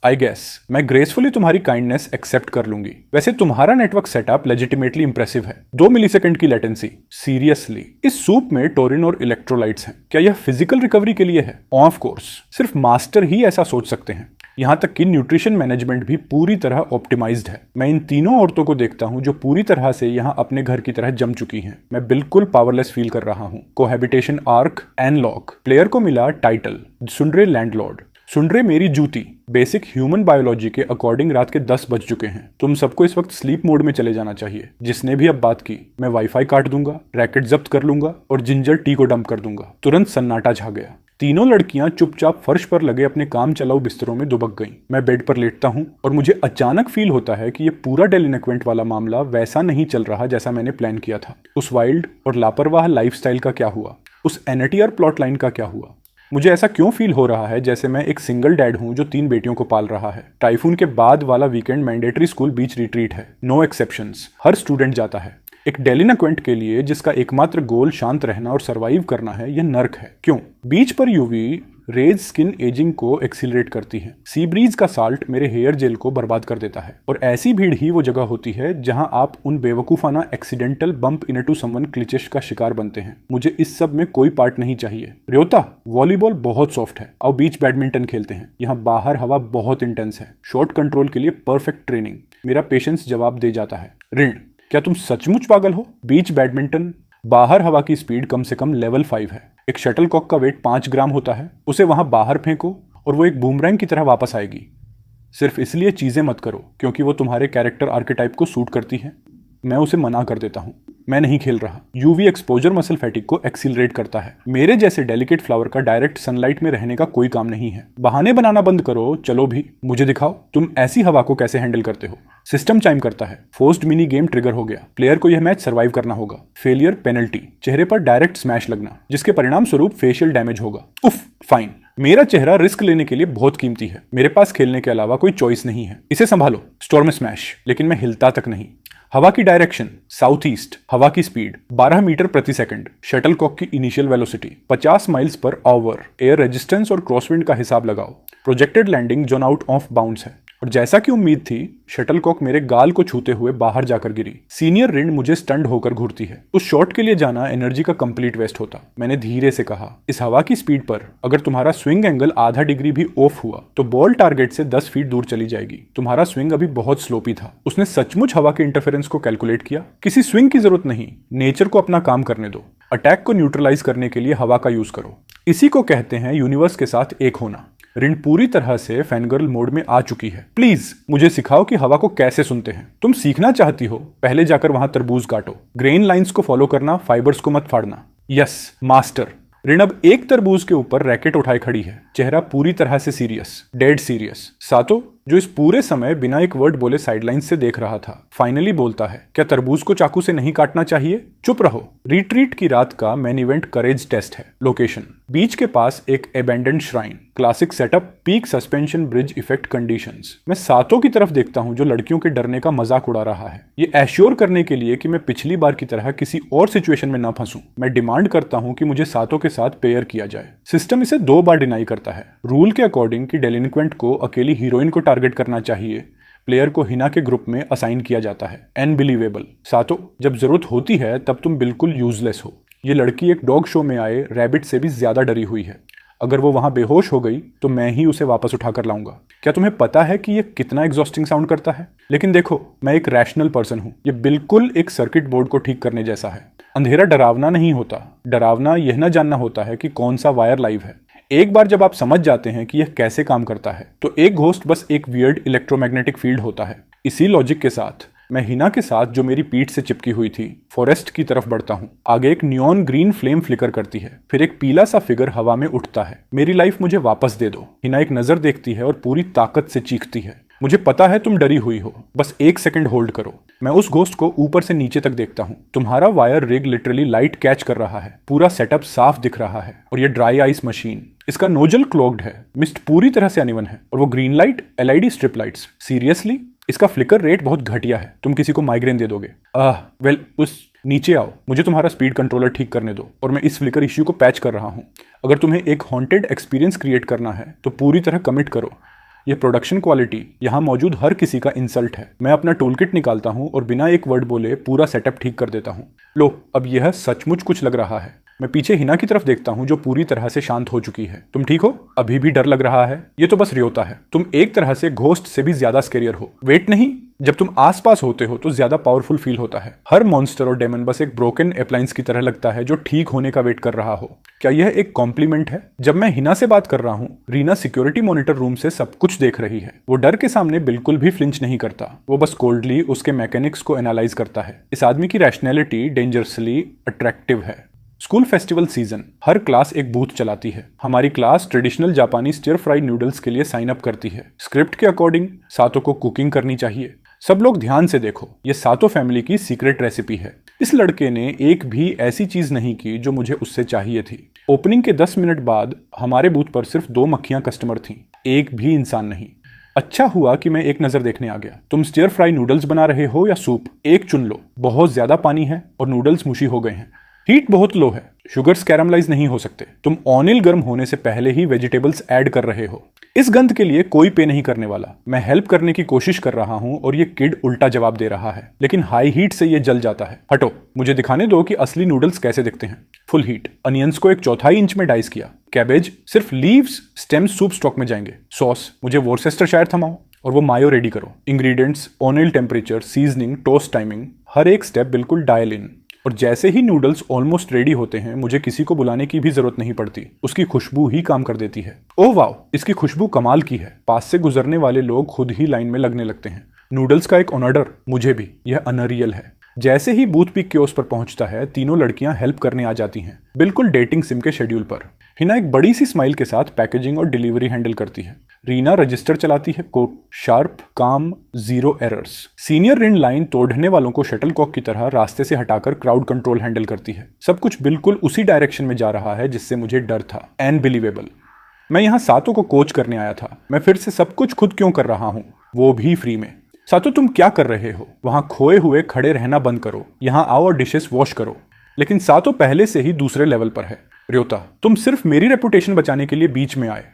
I guess मैं ग्रेसफुली तुम्हारी काइंडनेस एक्सेप्ट कर लूंगी। वैसे तुम्हारा नेटवर्क सेटअप लेजिटिमेटली इंप्रेसिव है। 2 मिलीसेकंड की लेटेंसी, सीरियसली। इस सूप में टोरिन और इलेक्ट्रोलाइट्स हैं। क्या यह फिजिकल रिकवरी के लिए है? ऑफ कोर्स, सिर्फ मास्टर ही ऐसा सोच सकते हैं। यहाँ तक कि न्यूट्रिशन मैनेजमेंट भी पूरी तरह ऑप्टिमाइज्ड है। मैं इन तीनों औरतों को देखता हूँ जो पूरी तरह से यहाँ अपने घर की तरह जम चुकी हैं। मैं बिल्कुल पावरलेस फील कर रहा हूँ। Cohabitation arc एनलॉक। प्लेयर को मिला टाइटल सुंडरे लैंडलॉर्ड। सुंडरे मेरी जूती। बेसिक ह्यूमन बायोलॉजी के अकॉर्डिंग रात के 10 बज चुके हैं। तुम सबको इस वक्त स्लीप मोड में चले जाना चाहिए। जिसने भी अब बात की, मैं वाईफाई काट दूंगा, रैकेट जब्त कर लूंगा और जिंजर टी को डंप कर दूंगा। तुरंत सन्नाटा छा गया। तीनों लड़कियां चुपचाप फर्श पर लगे अपने काम चलाऊ बिस्तरों में दुबक गईं। मैं बेड पर लेटता हूं और मुझे अचानक फील होता है कि ये पूरा डेलिनक्वेंट वाला मामला वैसा नहीं चल रहा जैसा मैंने प्लान किया था। उस वाइल्ड और लापरवाह लाइफस्टाइल का क्या हुआ? उस एनटीआर प्लॉट लाइन का क्या हुआ? मुझे ऐसा क्यों फील हो रहा है जैसे मैं एक सिंगल डैड हूं जो 3 बेटियों को पाल रहा है। टाइफून के बाद वाला वीकेंड मैंडेटरी स्कूल बीच रिट्रीट है। नो एक्सेप्शंस, हर स्टूडेंट जाता है। एक डेलिनक्वेंट के लिए जिसका एकमात्र गोल शांत रहना और सरवाइव करना है, यह नर्क है। क्यों? बीच पर यूवी रेज स्किन एजिंग को एक्सीलरेट करती है। सी ब्रीज का साल्ट मेरे हेयर जेल को बर्बाद कर देता है। और ऐसी भीड़ ही वो जगह होती है जहां आप उन बेवकूफाना accidental bump into someone cliches का शिकार बनते हैं। मुझे इस सब में कोई पार्ट नहीं चाहिए। रियोता, वॉलीबॉल बहुत सॉफ्ट है। आओ बीच बैडमिंटन खेलते हैं। यहाँ बाहर हवा बहुत इंटेंस है। शॉट कंट्रोल के लिए परफेक्ट ट्रेनिंग। मेरा पेशेंस जवाब दे जाता है। ऋण, क्या तुम सचमुच पागल हो? बीच बैडमिंटन, बाहर हवा की स्पीड कम से कम लेवल 5 है। एक शटलकॉक का वेट 5 ग्राम होता है। उसे वहां बाहर फेंको और वो एक बूमरैंग की तरह वापस आएगी। सिर्फ इसलिए चीजें मत करो क्योंकि वो तुम्हारे कैरेक्टर आर्केटाइप को सूट करती है। मैं उसे मना कर देता हूं। मैं नहीं खेल रहा। यूवी एक्सपोजर मसल फैटिक को एक्सीलरेट करता है। मेरे जैसे डेलिकेट फ्लावर का डायरेक्ट सनलाइट में रहने का कोई काम नहीं है। बहाने बनाना बंद करो। चलो भी, मुझे दिखाओ तुम ऐसी हवा को कैसे हैंडल करते हो। सिस्टम चाइम करता है। फोर्स्ड मिनी गेम ट्रिगर हो गया। प्लेयर को यह मैच सर्वाइव करना होगा। फेलियर पेनल्टी, चेहरे पर डायरेक्ट स्मैश लगना जिसके परिणाम स्वरूप फेशियल डैमेज होगा। उफ, फाइन। मेरा चेहरा रिस्क लेने के लिए बहुत कीमती है। मेरे पास खेलने के अलावा कोई चॉइस नहीं है। इसे संभालो। Storm smash. लेकिन मैं हिलता तक नहीं। हवा की डायरेक्शन साउथ ईस्ट। हवा की स्पीड 12 मीटर प्रति सेकंड। शटलकॉक की initial velocity 50 miles per hour. Air resistance और क्रॉसविंड का हिसाब लगाओ। Projected landing zone out of bounds है। और जैसा कि उम्मीद थी, शटलकॉक मेरे गाल को छूते हुए बाहर जाकर गिरी। सीनियर रिंड मुझे स्टंड होकर घूरती है। उस शॉट के लिए जाना एनर्जी का कंप्लीट वेस्ट होता। मैंने धीरे से कहा, इस हवा की स्पीड पर अगर तुम्हारा स्विंग एंगल आधा डिग्री भी ऑफ हुआ तो बॉल टारगेट से 10 फीट दूर चली जाएगी। तुम्हारा स्विंग अभी बहुत स्लोपी था। उसने सचमुच हवा के इंटरफेरेंस को कैलकुलेट किया। किसी स्विंग की जरूरत नहीं, नेचर को अपना काम करने दो। अटैक को न्यूट्रलाइज करने के लिए हवा का यूज करो। इसी को कहते हैं यूनिवर्स के साथ एक होना। रिन पूरी तरह से फैनगर्ल मोड में आ चुकी है। प्लीज मुझे सिखाओ कि हवा को कैसे सुनते हैं। तुम सीखना चाहती हो, पहले जाकर वहां तरबूज काटो। ग्रेन लाइंस को फॉलो करना, फाइबर्स को मत फाड़ना। Yes master. रिन अब एक तरबूज के ऊपर रैकेट उठाए खड़ी है। चेहरा पूरी तरह से सीरियस, डेड सीरियस। सातो, जो इस पूरे समय बिना एक वर्ड बोले साइडलाइन से देख रहा था, फाइनली बोलता है, क्या तरबूज को चाकू से नहीं काटना चाहिए? चुप रहो। रिट्रीट की रात का मेन इवेंट करेज टेस्ट है। लोकेशन बीच के पास एक abandoned shrine. Classic setup, peak suspension bridge effect conditions. मैं सातों की तरफ देखता हूं जो लड़कियों के डरने का मजाक उड़ा रहा है। ये एश्योर करने के लिए कि मैं पिछली बार की तरह किसी और सिचुएशन में ना फंसूं, मैं डिमांड करता हूं कि मुझे सातों के साथ पेयर किया जाए। सिस्टम इसे 2 बार डिनाई करता है। रूल के अकॉर्डिंग कि डेलिंक्वेंट को अकेली हीरोइन को टारगेट करना चाहिए, प्लेयर को हिना के ग्रुप में असाइन किया जाता है। अनबिलीवेबल। सातो, जब जरूरत होती है तब तुम बिल्कुल यूजलेस हो। ये लड़की एक डॉग शो में आए रैबिट से भी ज्यादा डरी हुई है। अगर वो वहां बेहोश हो गई तो मैं ही उसे वापस उठाकर लाऊंगा। क्या तुम्हें पता है कि ये कितना एग्जॉस्टिंग साउंड करता है? लेकिन देखो, मैं एक रैशनल पर्सन हूं। ये बिल्कुल एक सर्किट बोर्ड को ठीक करने जैसा है। अंधेरा डरावना नहीं होता। डरावना यह ना जानना होता है कि कौन सा वायर लाइव है। एक बार जब आप समझ जाते हैं कि यह कैसे काम करता है, तो एक घोस्ट बस एक वियर्ड इलेक्ट्रोमैग्नेटिक फील्ड होता है। इसी लॉजिक के साथ मैं हिना के साथ जो मेरी पीठ से चिपकी हुई थी फॉरेस्ट की तरफ बढ़ता हूँ। आगे एक नियॉन ग्रीन फ्लेम फ्लिकर करती है, फिर एक पीला सा फिगर हवा में उठता है। मेरी लाइफ मुझे वापस दे दो। हिना एक नजर देखती है और पूरी ताकत से चीखती है, मुझे पता है तुम डरी हुई हो, बस 1 सेकंड होल्ड करो। मैं उस घोस्ट को ऊपर से नीचे तक देखता हूँ। तुम्हारा wire rig literally light catch कर रहा है, पूरा सेटअप साफ दिख रहा है। और ये ड्राई आइस मशीन, इसका नोजल क्लॉग्ड है, मिस्ट पूरी तरह से अनइवन है। और वो green light LED strip lights, seriously इसका फ्लिकर रेट बहुत घटिया है। तुम किसी को माइग्रेन दे दोगे। वेल उस नीचे आओ, मुझे तुम्हारा स्पीड कंट्रोलर ठीक करने दो और मैं इस फ्लिकर इश्यू को पैच कर रहा हूँ। अगर तुम्हें एक हॉन्टेड एक्सपीरियंस क्रिएट करना है तो पूरी तरह कमिट करो। यह प्रोडक्शन क्वालिटी यहाँ मौजूद हर किसी का इंसल्ट है। मैं अपना टूल किट निकालता हूँ और बिना एक वर्ड बोले पूरा सेटअप ठीक कर देता हूँ। लो, अब यह सचमुच कुछ लग रहा है। मैं पीछे हिना की तरफ देखता हूँ जो पूरी तरह से शांत हो चुकी है। तुम ठीक हो? अभी भी डर लग रहा है? ये तो बस रियोता है। तुम एक तरह से घोस्ट से भी ज्यादा स्कैरियर हो। वेट नहीं, जब तुम आसपास होते हो तो ज्यादा पावरफुल फील होता है। हर मॉन्स्टर और डेमन बस एक ब्रोकन अप्लायंस की तरह लगता है जो ठीक होने का वेट कर रहा हो। क्या यह एक कॉम्प्लीमेंट है? जब मैं हिना से बात कर रहा हूँ, रीना सिक्योरिटी मॉनिटर रूम से सब कुछ देख रही है। वो डर के सामने बिल्कुल भी फ्लिंच नहीं करता। वो बस कोल्डली उसके मैकेनिक्स को एनालाइज करता है। इस आदमी की रैशनैलिटी डेंजरसली अट्रैक्टिव है। स्कूल फेस्टिवल सीजन, हर क्लास एक बूथ चलाती है। हमारी क्लास ट्रेडिशनल जापानी स्टिर फ्राई नूडल्स के लिए साइन अप करती है। स्क्रिप्ट के अकॉर्डिंग सातो को कुकिंग करनी चाहिए। सब लोग ध्यान से देखो, ये सातो फैमिली की सीक्रेट रेसिपी है। इस लड़के ने एक भी ऐसी चीज नहीं की जो मुझे उससे चाहिए थी। ओपनिंग के 10 मिनट बाद हमारे बूथ पर सिर्फ 2 मक्खियां कस्टमर थीं, एक भी इंसान नहीं। अच्छा हुआ कि मैं एक नजर देखने आ गया। तुम स्टिर फ्राई नूडल्स बना रहे हो या सूप? एक चुन लो। बहुत ज्यादा पानी है और नूडल्स मुशी हो गए हैं। हीट बहुत लो है, शुगर्स कैरमलाइज नहीं हो सकते। तुम ऑनिल गर्म होने से पहले ही वेजिटेबल्स ऐड कर रहे हो। इस गंध के लिए कोई पे नहीं करने वाला। मैं हेल्प करने की कोशिश कर रहा हूं और ये किड उल्टा जवाब दे रहा है, लेकिन हाई हीट से ये जल जाता है। हटो, मुझे दिखाने दो कि असली नूडल्स कैसे दिखते हैं। Full heat. अनियंस को 1/4 इंच में डाइस किया। कैबेज सिर्फ लीव्स, स्टेम सूप स्टॉक में जाएंगे। सॉस, मुझे वॉर्सेस्टरशायर थमाओ और वो मायो रेडी करो। इंग्रेडिएंट्स, ऑनिल टेम्परेचर, सीजनिंग, टोस्ट टाइमिंग, हर एक स्टेप बिल्कुल डायल इन। और जैसे ही नूडल्स ऑलमोस्ट रेडी होते हैं, मुझे किसी को बुलाने की भी जरूरत नहीं पड़ती। उसकी खुशबू ही काम कर देती है। ओह वाओ, इसकी खुशबू कमाल की है। पास से गुजरने वाले लोग खुद ही लाइन में लगने लगते हैं। नूडल्स का एक ऑर्डर, मुझे भी। यह अनरियल है। जैसे ही बूथ पिक कियोस्क पर पहुंचता है, तीनों लड़कियां हेल्प करने आ जाती हैं, बिल्कुल डेटिंग सिम के शेड्यूल पर। हिना एक बड़ी सी स्माइल के साथ पैकेजिंग और डिलीवरी हैंडल करती है। रीना रजिस्टर चलाती है, कोट शार्प, काम, 0 एरर्स। सीनियर रिन लाइन तोड़ने वालों को शटलकॉक की तरह रास्ते से हटाकर क्राउड कंट्रोल हैंडल करती है। सब कुछ बिल्कुल उसी डायरेक्शन में जा रहा है जिससे मुझे डर था। अनबिलीवेबल। मैं यहाँ सातो को कोच करने आया था। मैं फिर से सब कुछ खुद क्यों कर रहा हूँ, वो भी फ्री में। सातो, तुम क्या कर रहे हो? वहां खोए हुए खड़े रहना बंद करो। यहाँ आओ और डिशेस वॉश करो। लेकिन सातो पहले से ही दूसरे लेवल पर है। रियोता, तुम सिर्फ मेरी रेपुटेशन बचाने के लिए बीच में आए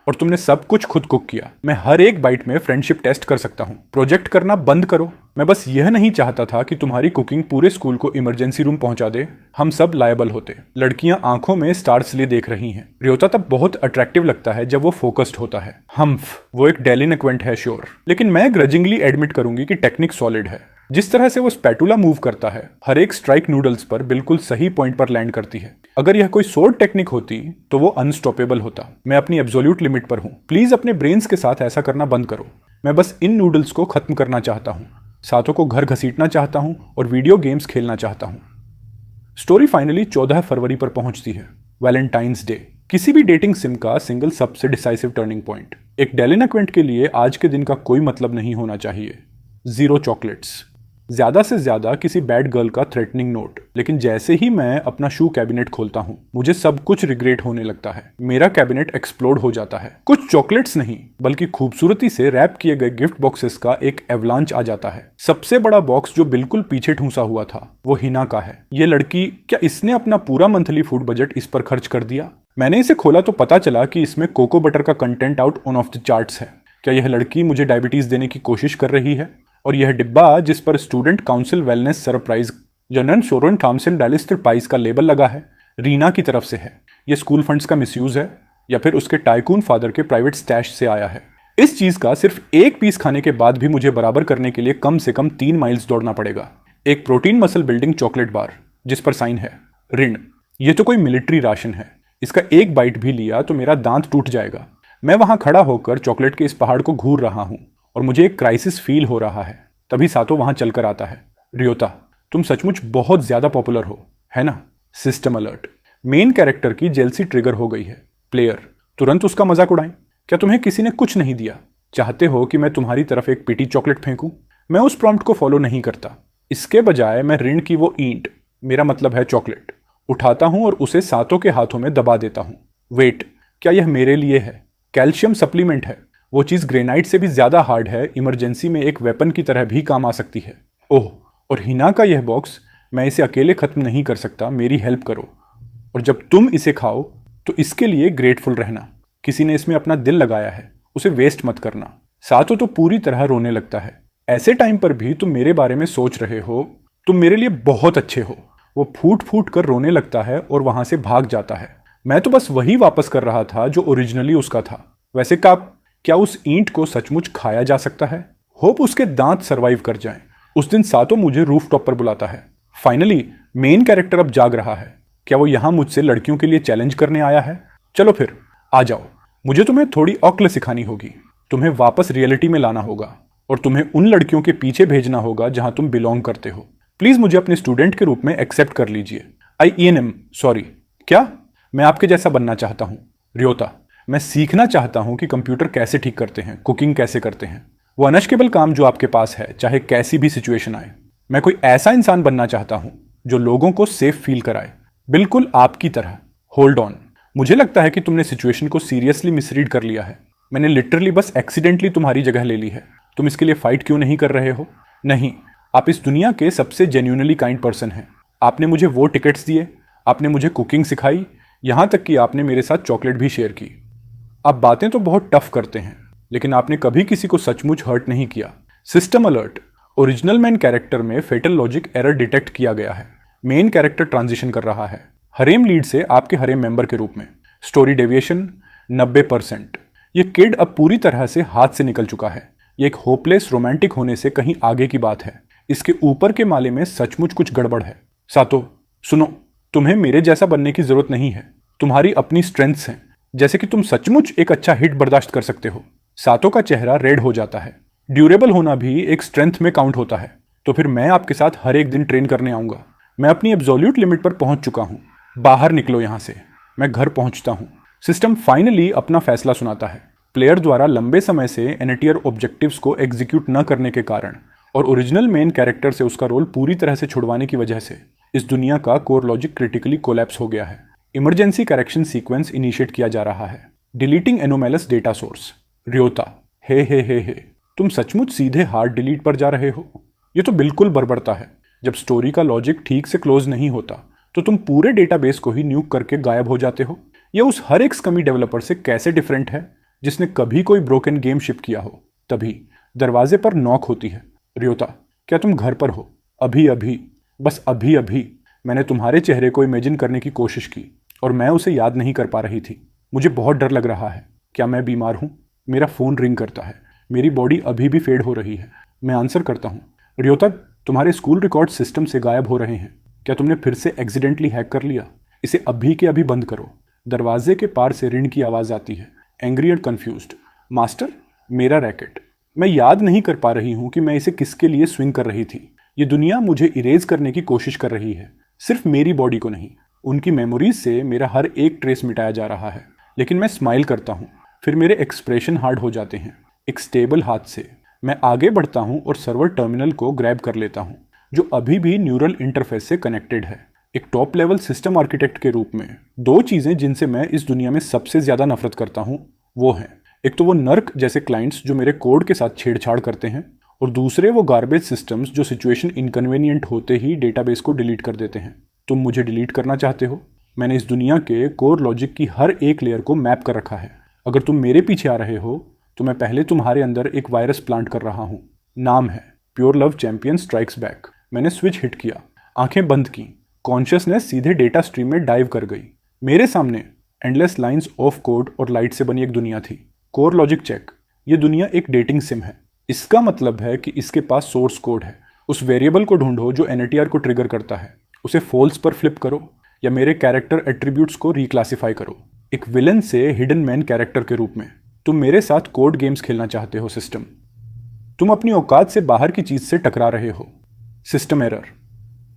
और तुमने सब कुछ खुद कुक किया। मैं हर एक बाइट में फ्रेंडशिप टेस्ट कर सकता हूँ। प्रोजेक्ट करना बंद करो। मैं बस यह नहीं चाहता था कि तुम्हारी कुकिंग पूरे स्कूल को इमरजेंसी रूम पहुंचा दे। हम सब लायबल होते। लड़कियां आंखों में स्टार्स लिए देख रही हैं। रियोता तब बहुत अट्रैक्टिव लगता है जब वो फोकस्ड होता है। हम्फ, वो एक डेलिनक्वेंट है श्योर, लेकिन मैं ग्रजिंगली एडमिट करूंगी कि टेक्निक सॉलिड है। जिस तरह से वो स्पैटुला मूव करता है, हर एक स्ट्राइक नूडल्स पर बिल्कुल सही पॉइंट पर लैंड करती है। अगर यह कोई सोर्ड टेक्निक होती तो वो अनस्टॉपेबल होता। मैं अपनी एब्सोल्यूट लिमिट पर हूं। प्लीज अपने ब्रेन्स के साथ ऐसा करना बंद करो। मैं बस इन नूडल्स को खत्म करना चाहता हूं, सातों को घर घसीटना चाहता हूं और वीडियो गेम्स खेलना चाहता हूं। स्टोरी फाइनली 14 फरवरी पर पहुंचती है, वैलेंटाइंस डे। किसी भी डेटिंग सिम का सिंगल सबसे डिसाइसिव टर्निंग पॉइंट। एक डेलिनक्वेंट के लिए आज के दिन का कोई मतलब नहीं होना चाहिए। 0 चॉकलेट्स, ज्यादा से ज्यादा किसी बैड गर्ल का थ्रेटनिंग नोट। लेकिन जैसे ही मैं अपना शू कैबिनेट खोलता हूं, मुझे सब कुछ रिग्रेट होने लगता है। मेरा कैबिनेट एक्सप्लोड हो जाता है। कुछ चॉकलेट्स नहीं, बल्कि खूबसूरती से रैप किए गए गिफ्ट बॉक्सेस का एक एवलांच आ जाता है। सबसे बड़ा बॉक्स जो बिल्कुल पीछे ठूंसा हुआ था, वो हिना का है। ये लड़की, क्या इसने अपना पूरा मंथली फूड बजट इस पर खर्च कर दिया? मैंने इसे खोला तो पता चला कि इसमें कोको बटर का content out on off the charts है। क्या यह लड़की मुझे डायबिटीज देने की कोशिश कर रही है? और यह डिब्बा जिस पर student council wellness surprise general शोरन थॉमसन डालिस्टर पाइस का लेबल लगा है, रीना की तरफ से है। यह स्कूल फंड्स का मिसयूज है या फिर उसके टाइकून फादर के प्राइवेट स्टैश से आया है? इस चीज का सिर्फ एक पीस खाने के बाद भी मुझे बराबर करने के लिए कम से कम 3 माइल्स दौड़ना पड़ेगा। एक protein muscle building chocolate bar जिस पर साइन है ऋण। यह तो कोई मिलिट्री राशन है। इसका एक बाइट भी लिया तो मेरा दांत टूट जाएगा। मैं वहां खड़ा होकर चॉकलेट के इस पहाड़ को घूर रहा हूं और मुझे एक क्राइसिस फील हो रहा है। तभी सातो वहां चलकर आता है। रियोता, तुम सचमुच बहुत ज्यादा पॉपुलर हो, है ना? सिस्टम अलर्ट, मेन कैरेक्टर की जेलसी ट्रिगर हो गई है। प्लेयर, तुरंत उसका मजाक उड़ाएं। क्या तुम्हें किसी ने कुछ नहीं दिया? चाहते हो कि मैं तुम्हारी तरफ एक पीटी चॉकलेट फेंकूं? मैं उस प्रॉम्प्ट को फॉलो नहीं करता। इसके बजाय मैं ऋण की वो ईंट, मेरा मतलब है चॉकलेट, उठाता हूं और उसे सातों के हाथों में दबा देता हूं। वेट, क्या यह मेरे लिए है? कैल्शियम सप्लीमेंट है। वो चीज ग्रेनाइट से भी ज्यादा हार्ड है, इमरजेंसी में एक वेपन की तरह भी काम आ सकती है। ओह, और हिना का यह बॉक्स, मैं इसे अकेले खत्म नहीं कर सकता, मेरी हेल्प करो। और जब तुम इसे खाओ तो इसके लिए ग्रेटफुल रहना। किसी ने इसमें अपना दिल लगाया है, उसे वेस्ट मत करना। सातो तो पूरी तरह रोने लगता है। ऐसे टाइम पर भी तुम मेरे बारे में सोच रहे हो, तुम मेरे लिए बहुत अच्छे हो। वो फूट फूट कर रोने लगता है और वहां से भाग जाता है। मैं तो बस वही वापस कर रहा था जो ओरिजिनली उसका था। वैसे क्या उस ईंट को सचमुच खाया जा सकता है? होप उसके दांत सरवाइव कर जाएं। उस दिन सातो मुझे रूफ टॉप पर बुलाता है। फाइनली मेन कैरेक्टर अब जाग रहा है। क्या वो यहां मुझसे लड़कियों के लिए चैलेंज करने आया है? चलो फिर आ जाओ, मुझे तुम्हें थोड़ी अक्ल सिखानी होगी। तुम्हें वापस रियलिटी में लाना होगा और तुम्हें उन लड़कियों के पीछे भेजना होगा जहां तुम बिलोंग करते हो। प्लीज मुझे अपने स्टूडेंट के रूप में एक्सेप्ट कर लीजिए। IENM, sorry. क्या? मैं आपके जैसा बनना चाहता हूं। रियोता, मैं सीखना चाहता हूं कि कंप्यूटर कैसे ठीक करते हैं, कुकिंग कैसे करते हैं, वो अनस्केबल काम जो आपके पास है, चाहे कैसी भी सिचुएशन आए। मैं कोई ऐसा इंसान बनना चाहता हूं जो लोगों को सेफ फील कराए, बिल्कुल आपकी तरह। होल्ड ऑन, मुझे लगता है कि तुमने सिचुएशन को सीरियसली मिसरीड कर लिया है। मैंने लिटरली बस एक्सीडेंटली तुम्हारी जगह ले ली है। तुम इसके लिए फाइट क्यों नहीं कर रहे हो? नहीं, आप इस दुनिया के सबसे जेन्युइनली काइंड पर्सन हैं। आपने मुझे वो टिकट्स दिए, आपने मुझे कुकिंग सिखाई, यहां तक कि आपने मेरे साथ चॉकलेट भी शेयर की। आप बातें तो बहुत टफ करते हैं, लेकिन आपने कभी किसी को सचमुच हर्ट नहीं किया। System alert, original main character में फेटल लॉजिक एरर डिटेक्ट किया गया है। मेन कैरेक्टर ट्रांजिशन कर रहा है हरेम लीड से आपके हरेम मेंबर के रूप में। Story deviation 90%। ये किड अब पूरी तरह से हाथ से निकल चुका है। ये एक होपलेस रोमांटिक होने से कहीं आगे की बात है। इसके ऊपर के माले में सचमुच कुछ गड़बड़ है। सातो, सुनो, तुम्हें मेरे जैसा बनने की जरूरत नहीं है। तुम्हारी अपनी स्ट्रेंथ्स हैं, जैसे कि तुम सचमुच एक अच्छा हिट बर्दाश्त कर सकते हो। सातो का चेहरा रेड हो जाता है। ड्यूरेबल होना भी एक स्ट्रेंथ में काउंट होता है। तो फिर मैं आपके साथ हर एक दिन ट्रेन करने आऊंगा। मैं अपनी एब्सोल्यूट लिमिट पर पहुंच चुका हूं। बाहर निकलो यहां से, मैं घर पहुंचता हूं। सिस्टम फाइनली अपना फैसला सुनाता है। प्लेयर द्वारा लंबे समय से एनटीआर ऑब्जेक्टिव्स को एग्जीक्यूट न करने के कारण और ओरिजिनल मेन कैरेक्टर से उसका रोल पूरी तरह से छुड़वाने की वजह से इस दुनिया का कोर लॉजिक क्रिटिकली कोलैप्स हो गया है। इमरजेंसी करेक्शन सीक्वेंस इनिशिएट किया जा रहा है। Deleting anomalous data source. Ryota, hey, तुम सचमुच सीधे हार्ड डिलीट पर जा रहे हो? ये तो बिल्कुल बर्बरता है। जब स्टोरी का लॉजिक ठीक से क्लोज नहीं होता तो तुम पूरे डेटाबेस को ही न्यूक करके गायब हो जाते हो। यह उस हर एक स्कमी डेवलपर से कैसे डिफरेंट है जिसने कभी कोई ब्रोकन गेम शिप किया हो। तभी दरवाजे पर नॉक होती है। रियोता, क्या तुम घर पर हो? अभी बस अभी मैंने तुम्हारे चेहरे को इमेजिन करने की कोशिश की और मैं उसे याद नहीं कर पा रही थी। मुझे बहुत डर लग रहा है। क्या मैं बीमार हूं? मेरा फोन रिंग करता है। मेरी बॉडी अभी भी फेड हो रही है। मैं आंसर करता हूं। रियोता, तुम्हारे स्कूल रिकॉर्ड सिस्टम से गायब हो रहे हैं। क्या तुमने फिर से एक्सीडेंटली हैक कर लिया? इसे अभी के अभी बंद करो। दरवाजे के पार से ऋण की आवाज आती है, एंग्री एंड कंफ्यूज्ड। मास्टर, मेरा रैकेट। मैं याद नहीं कर पा रही हूं कि मैं इसे किसके लिए स्विंग कर रही थी। ये दुनिया मुझे इरेज करने की कोशिश कर रही है, सिर्फ मेरी बॉडी को नहीं। उनकी मेमोरीज से मेरा हर एक ट्रेस मिटाया जा रहा है। लेकिन मैं स्माइल करता हूं, फिर मेरे एक्सप्रेशन हार्ड हो जाते हैं। एक स्टेबल हाथ से मैं आगे बढ़ता हूं और सर्वर टर्मिनल को ग्रैब कर लेता हूं, जो अभी भी न्यूरल इंटरफेस से कनेक्टेड है। एक टॉप लेवल सिस्टम आर्किटेक्ट के रूप में दो चीजें जिनसे मैं इस दुनिया में सबसे ज्यादा नफरत करता हूं वो हैं, एक तो वो नर्क जैसे क्लाइंट्स जो मेरे कोड के साथ छेड़छाड़ करते हैं, और दूसरे वो गार्बेज सिस्टम्स जो सिचुएशन इनकन्वीनियंट होते ही डेटाबेस को डिलीट कर देते हैं। तुम मुझे डिलीट करना चाहते हो? मैंने इस दुनिया के कोर लॉजिक की हर एक लेयर को मैप कर रखा है। अगर तुम मेरे पीछे आ रहे हो तो मैं पहले तुम्हारे अंदर एक वायरस प्लांट कर रहा हूं। नाम है pure love champion strikes back. मैंने स्विच हिट किया, आंखें बंद की, कॉन्शियसनेस सीधे डेटा स्ट्रीम में डाइव कर गई। मेरे सामने एंडलेस लाइंस ऑफ कोड और लाइट से बनी एक दुनिया थी। Core logic check. ये दुनिया एक डेटिंग सिम है। इसका मतलब है कि इसके पास सोर्स कोड है। उस वेरिएबल को ढूंढो जो एनटीआर को ट्रिगर करता है, उसे फॉल्स पर फ्लिप करो या मेरे कैरेक्टर एट्रीब्यूट्स को रिक्लासिफाई करो। एक विलन से हिडन मैन कैरेक्टर के रूप में तुम मेरे साथ कोड गेम्स खेलना चाहते हो सिस्टम। तुम अपनी औकात से बाहर की चीज से टकरा रहे हो। सिस्टम एरर,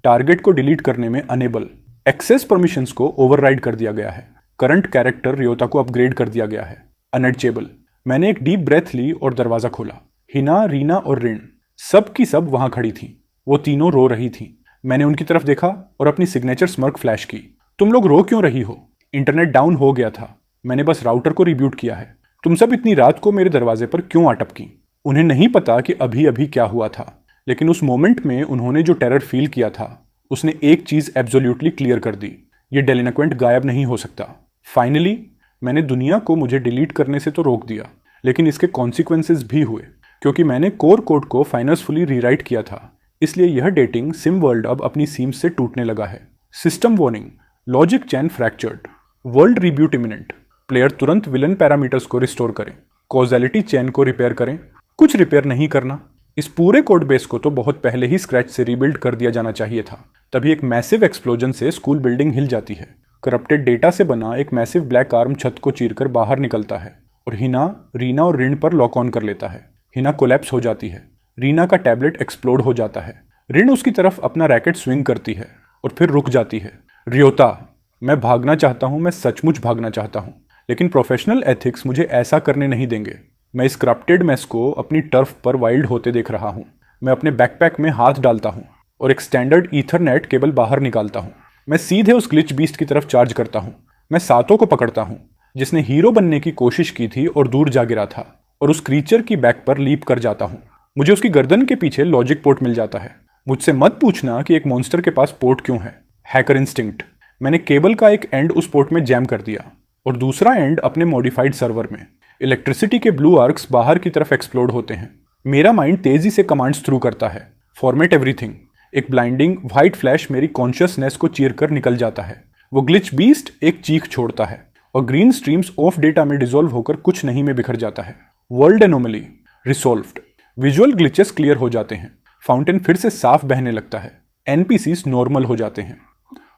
टारगेट को डिलीट करने में अनेबल, एक्सेस परमिशंस को ओवरराइड कर दिया गया है। करंट कैरेक्टर रियोता को अपग्रेड कर दिया गया है। अनएचेबल, मैंने एक डीप ब्रेथ ली और दरवाजा खोला। हिना, रीना और रिन सब की सब वहां खड़ी थी। वो तीनों रो रही थी। मैंने उनकी तरफ देखा और अपनी सिग्नेचर स्मर्क फ्लैश की। तुम लोग रो क्यों रही हो? इंटरनेट डाउन हो गया था, मैंने बस राउटर को रिब्यूट किया है। तुम सब इतनी रात को मेरे दरवाजे पर क्यों अटपकी? उन्हें नहीं पता कि अभी अभी क्या हुआ था, लेकिन उस मोमेंट में उन्होंने जो टेरर फील किया था उसने एक चीज एब्सोल्युटली क्लियर कर दी, ये डेलिनक्वेंट गायब नहीं हो सकता। फाइनली मैंने दुनिया को मुझे डिलीट करने से तो रोक दिया, लेकिन इसके कॉन्सिक्वेंसेस भी हुए, क्योंकि मैंने कोर कोड को फाइनसफुली रीराइट किया था। इसलिए यह डेटिंग सिम वर्ल्ड अब अपनी सीम्स से टूटने लगा है। System warning, logic chain fractured, world reboot imminent. Player तुरंत विलन पैरामीटर्स को रिस्टोर करें, कॉजैलिटी चैन को रिपेयर करें। कुछ रिपेयर नहीं करना। इस पूरे कोड बेस को तो बहुत पहले ही स्क्रैच से रीबिल्ड कर दिया जाना चाहिए था। तभी एक मैसिव एक्सप्लोजन से स्कूल बिल्डिंग हिल जाती है। करप्टेड डेटा से बना एक मैसिव ब्लैक आर्म छत को चीरकर बाहर निकलता है और हिना, रीना और रिन पर लॉक ऑन कर लेता है। हिना कोलैप्स हो जाती है। रीना का टैबलेट एक्सप्लोड हो जाता है। रिन उसकी तरफ अपना रैकेट स्विंग करती है और फिर रुक जाती है। रियोता, मैं भागना चाहता हूं, मैं सचमुच भागना चाहता हूं, लेकिन प्रोफेशनल एथिक्स मुझे ऐसा करने नहीं देंगे। मैं इस करप्टेड मेस को अपनी टर्फ पर वाइल्ड होते देख रहा हूं। मैं अपने बैकपैक में हाथ डालता हूं और एक स्टैंडर्ड ईथरनेट केबल बाहर निकालता हूं। मैं सीधे उस ग्लिच बीस्ट की तरफ चार्ज करता हूं। मैं सातो को पकड़ता हूं, जिसने हीरो बनने की कोशिश की थी और दूर जा गिरा था, और उस क्रीचर की बैक पर लीप कर जाता हूं। मुझे उसकी गर्दन के पीछे लॉजिक पोर्ट मिल जाता है। मुझसे मत पूछना कि एक मॉन्स्टर के पास पोर्ट क्यों है। Hacker instinct. मैंने केबल का एक एंड उस पोर्ट में जैम कर दिया और दूसरा एंड अपने मॉडिफाइड सर्वर में। इलेक्ट्रिसिटी के ब्लू आर्क्स बाहर की तरफ एक्सप्लोड होते हैं। मेरा माइंड तेजी से कमांड्स थ्रू करता है। Format everything. एक ब्लाइंडिंग व्हाइट फ्लैश मेरी कॉन्शियसनेस को चीर कर निकल जाता है। वो ग्लिच बीस्ट एक चीख छोड़ता है और ग्रीन स्ट्रीम्स ऑफ डेटा में डिसॉल्व होकर कुछ नहीं में बिखर जाता है। World anomaly resolved. Visual glitches clear हो जाते हैं। फाउंटेन फिर से साफ बहने लगता है। एनपीसीज नॉर्मल हो जाते हैं।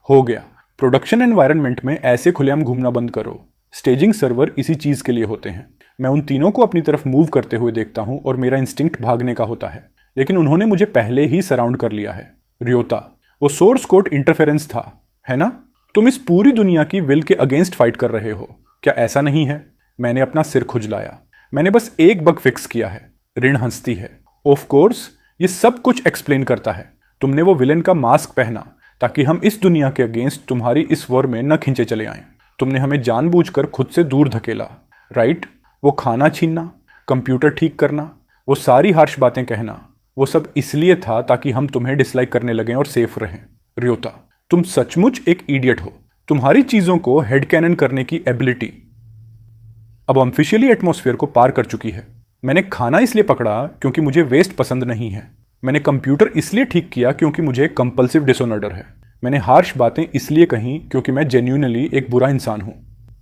हो गया। प्रोडक्शन एनवायरनमेंट में ऐसे खुलेआम घूमना बंद करो। स्टेजिंग सर्वर इसी चीज के लिए होते हैं। मैं उन तीनों को अपनी तरफ मूव करते हुए देखता हूं और मेरा इंस्टिंक्ट भागने का होता है, लेकिन उन्होंने मुझे पहले ही सराउंड कर लिया है। रियोता, वो सोर्स कोड इंटरफेरेंस था, है ना? तुम इस पूरी दुनिया की विल के अगेंस्ट फाइट कर रहे हो, क्या ऐसा नहीं है? मैंने अपना सिर खुजलाया। मैंने बस एक बग फिक्स किया है। ऋण हंसती है। ऑफ कोर्स, ये सब कुछ एक्सप्लेन करता है। तुमने वो विलेन का मास्क पहना ताकि हम इस दुनिया के अगेंस्ट तुम्हारी इस वॉर में न खींचे चले आएं। तुमने हमें जानबूझकर खुद से दूर धकेला, राइट? वो खाना छीनना, कंप्यूटर ठीक करना, वो सारी हार्श बातें कहना, वो सब इसलिए था ताकि हम तुम्हें डिसलाइक करने लगें और सेफ रहें। रियोता, तुम सचमुच एक इडियट हो। तुम्हारी चीजों को हेडकैनन करने की एबिलिटी अब ऑफिशियली एटमॉस्फेयर को पार कर चुकी है। मैंने खाना इसलिए पकड़ा क्योंकि मुझे वेस्ट पसंद नहीं है। मैंने कंप्यूटर इसलिए ठीक किया क्योंकि मुझे कंपल्सिव डिसऑर्डर है। मैंने हार्श बातें इसलिए कहीं क्योंकि मैं जेन्युइनली एक बुरा इंसान हूं।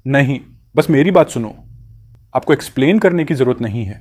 नहीं, बस मेरी बात सुनो। आपको एक्सप्लेन करने की जरूरत नहीं है।